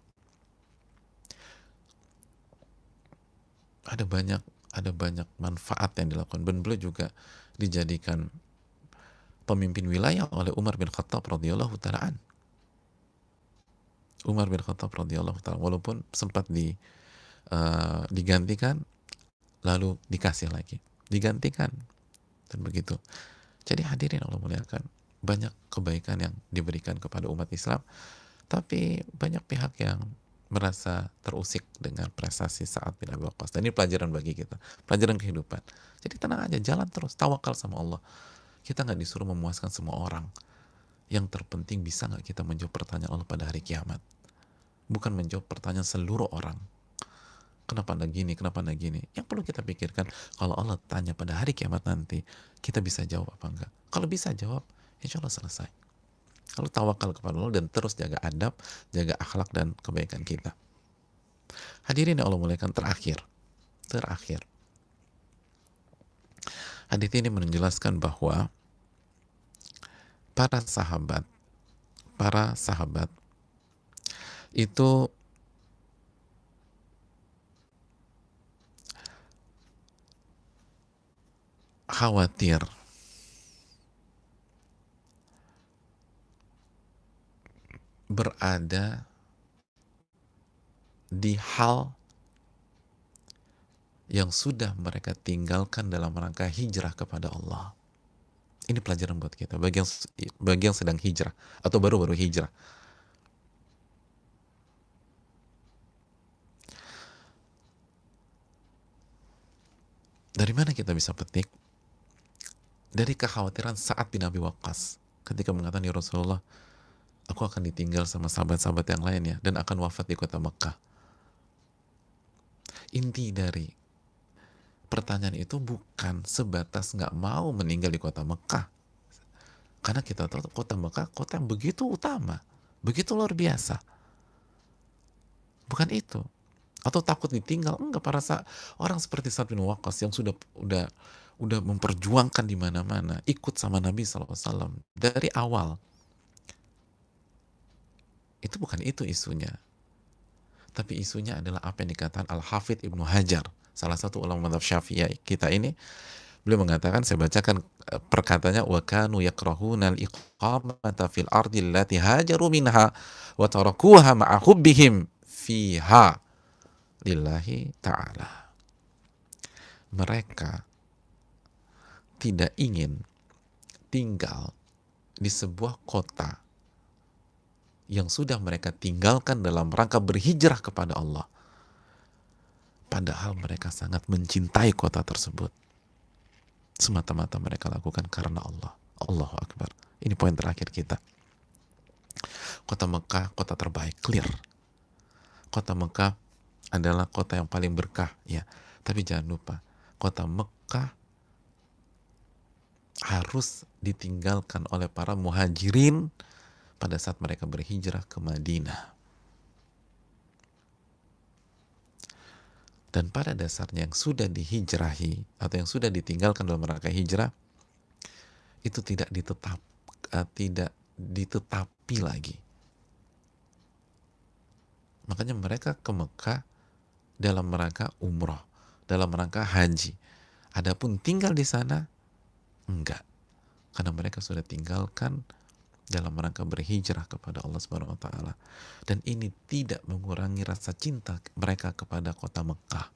Ada banyak manfaat yang dilakukan. Dan beliau juga dijadikan pemimpin wilayah oleh Umar bin Khattab radhiyallahu ta'ala. Umar bin Khattab radhiyallahu ta'ala, walaupun sempat digantikan, lalu dikasih lagi, digantikan, dan begitu. Jadi hadirin Allah muliakan, banyak kebaikan yang diberikan kepada umat Islam, tapi banyak pihak yang merasa terusik dengan prestasi Sa'ad bin Abi Waqqas. Dan ini pelajaran bagi kita, pelajaran kehidupan. Jadi tenang aja, jalan terus, tawakal sama Allah. Kita nggak disuruh memuaskan semua orang. Yang terpenting bisa nggak kita menjawab pertanyaan Allah pada hari kiamat. Bukan menjawab pertanyaan seluruh orang. Kenapa anda gini, kenapa anda gini. Yang perlu kita pikirkan, kalau Allah tanya pada hari kiamat nanti, kita bisa jawab apa enggak. Kalau bisa jawab, insya Allah selesai. Kalau tawakal kepada Allah dan terus jaga adab, jaga akhlak dan kebaikan kita. Hadirin yang Allah muliakan, terakhir. Hadits ini menjelaskan bahwa para sahabat itu khawatir berada di hal yang sudah mereka tinggalkan dalam rangka hijrah kepada Allah. Ini pelajaran buat kita, bagi yang sedang hijrah atau baru-baru hijrah. Dari mana kita bisa petik? Dari kekhawatiran Sa'ad bin Abi Waqqas ketika mengatakan, ya Rasulullah, aku akan ditinggal sama sahabat-sahabat yang lainnya dan akan wafat di kota Mekah. Inti dari pertanyaan itu bukan sebatas nggak mau meninggal di kota Mekah, karena kita tahu kota Mekah kota yang begitu utama, begitu luar biasa. Bukan itu. Atau takut ditinggal. Enggak, orang seperti Sa'ad bin Waqqas yang udah memperjuangkan di mana-mana, ikut sama Nabi SAW dari awal. Itu bukan itu isunya. Tapi isunya adalah apa yang dikatakan Al-Hafidh Ibnu Hajar, salah satu ulama mazhab Syafi'i kita ini. Beliau mengatakan, saya bacakan perkataannya, wa kanu yakrahuna al-iqamata fil ardi allati hajaru minha wa tarakuha ma'a hubbihim fiha lillahi ta'ala. Mereka tidak ingin tinggal di sebuah kota yang sudah mereka tinggalkan dalam rangka berhijrah kepada Allah, padahal mereka sangat mencintai kota tersebut. Semata-mata mereka lakukan karena Allah. Allahu Akbar. Ini poin terakhir kita. Kota Mekah, kota terbaik, clear. Kota Mekah adalah kota yang paling berkah, ya. Tapi jangan lupa, kota Mekah harus ditinggalkan oleh para muhajirin pada saat mereka berhijrah ke Madinah. Dan pada dasarnya yang sudah dihijrahi atau yang sudah ditinggalkan dalam rangka hijrah itu tidak ditetapi lagi. Makanya mereka ke Mekah dalam rangka umroh, dalam rangka haji. Adapun tinggal di sana enggak, karena mereka sudah tinggalkan dalam rangka berhijrah kepada Allah Subhanahu wa taala. Dan ini tidak mengurangi rasa cinta mereka kepada kota Mekah.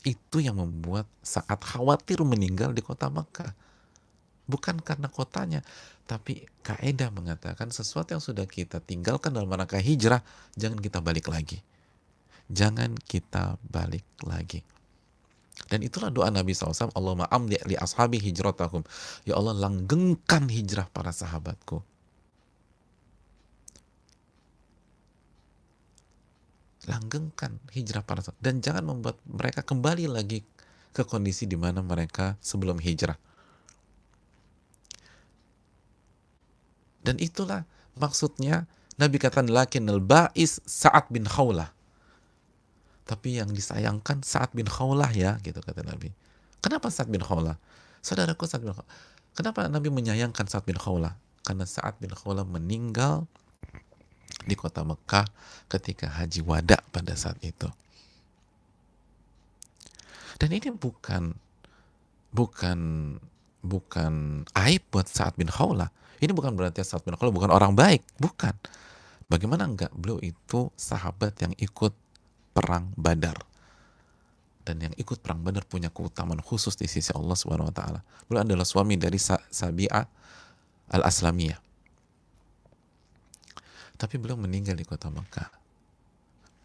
Itu yang membuat Sa'ad khawatir meninggal di kota Mekah. Bukan karena kotanya, tapi kaidah mengatakan sesuatu yang sudah kita tinggalkan dalam rangka hijrah, jangan kita balik lagi. Jangan kita balik lagi. Dan itulah doa Nabi SAW, Allahumma amdi li ashabi hijratahum. Ya Allah, langgengkan hijrah para sahabatku. Langgengkan hijrah para sahabat dan jangan membuat mereka kembali lagi ke kondisi di mana mereka sebelum hijrah. Dan itulah maksudnya Nabi katakan lakinnal ba'is Sa'ad bin Khawlah. Tapi yang disayangkan Sa'ad bin Khawlah ya, gitu kata Nabi. Kenapa Sa'ad bin Khawlah? Saudaraku Sa'ad bin Khawlah. Kenapa Nabi menyayangkan Sa'ad bin Khawlah? Karena Sa'ad bin Khawlah meninggal di kota Mekah ketika haji wada pada saat itu. Dan ini bukan bukan aib buat Sa'ad bin Khawlah. Ini bukan berarti Sa'ad bin Khawlah bukan orang baik, bukan. Bagaimana enggak? Beliau itu sahabat yang ikut perang Badar. Dan yang ikut perang Badar punya keutamaan khusus di sisi Allah Subhanahu wa taala. Beliau adalah suami dari Sabi'ah Al-Aslamiyah. Tapi beliau meninggal di kota Mekah.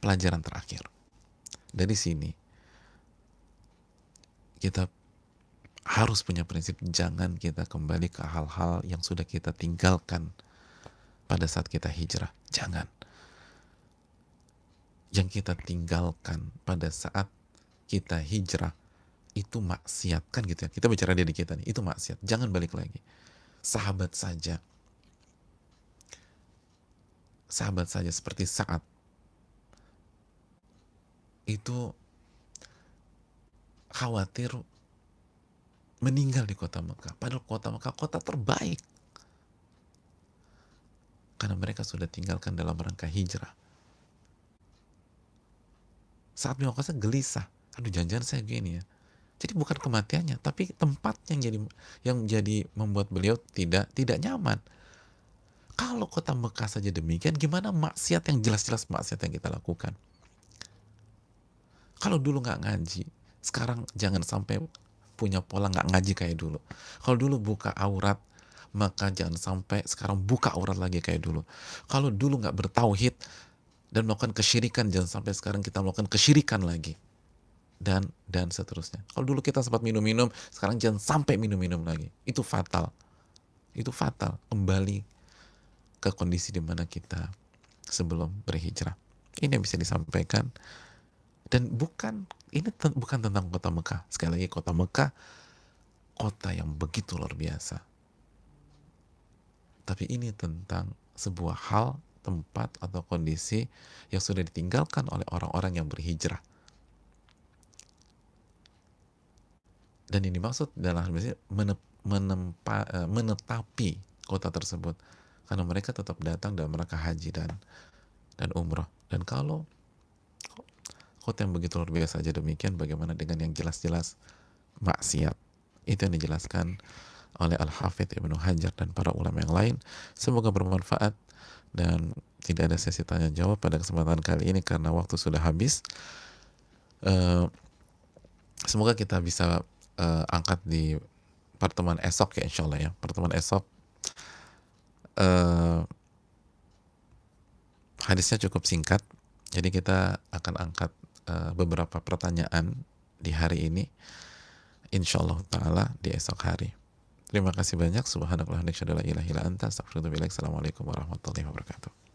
Pelajaran terakhir. Dari sini kita harus punya prinsip jangan kita kembali ke hal-hal yang sudah kita tinggalkan pada saat kita hijrah. Jangan. Yang kita tinggalkan pada saat kita hijrah itu maksiat, kan gitu ya. Kita bicara diri kita nih, itu maksiat. Jangan balik lagi. Sahabat saja seperti Sa'ad itu khawatir meninggal di kota Mekah. Padahal kota Mekah kota terbaik. Karena mereka sudah tinggalkan dalam rangka hijrah. Saat bin Waqqas gelisah. Aduh, jangan-jangan saya gini ya. Jadi bukan kematiannya, tapi tempat yang jadi membuat beliau tidak nyaman. Kalau kota Mekah saja demikian, gimana maksiat yang jelas-jelas maksiat yang kita lakukan? Kalau dulu nggak ngaji, sekarang jangan sampai punya pola nggak ngaji kayak dulu. Kalau dulu buka aurat, maka jangan sampai sekarang buka aurat lagi kayak dulu. Kalau dulu nggak bertauhid dan melakukan kesyirikan, jangan sampai sekarang kita melakukan kesyirikan lagi. Dan seterusnya. Kalau dulu kita sempat minum-minum, sekarang jangan sampai minum-minum lagi. Itu fatal. Itu fatal. Kembali ke kondisi di mana kita sebelum berhijrah. Ini yang bisa disampaikan. Dan ini bukan tentang kota Mekah. Sekali lagi, kota Mekah kota yang begitu luar biasa. Tapi ini tentang sebuah hal, tempat atau kondisi yang sudah ditinggalkan oleh orang-orang yang berhijrah. Dan ini maksud dalam hal ini menetapi kota tersebut karena mereka tetap datang dalam rangka haji dan umrah. Dan kalau kota yang begitu luar biasa saja demikian, bagaimana dengan yang jelas-jelas maksiat? Itu yang dijelaskan oleh Al-Hafidh Ibnu Hajar dan para ulama yang lain. Semoga bermanfaat dan tidak ada sesi tanya jawab pada kesempatan kali ini karena waktu sudah habis. Semoga kita bisa angkat di pertemuan esok ya, insya Allah ya. Pertemuan esok hadisnya cukup singkat, jadi kita akan angkat beberapa pertanyaan di hari ini, insya Allah ta'ala di esok hari. Terima kasih banyak. Subhanallah, la ilaha illa anta, astaghfiruka wa atubu ilaik. Assalamualaikum warahmatullahi wabarakatuh.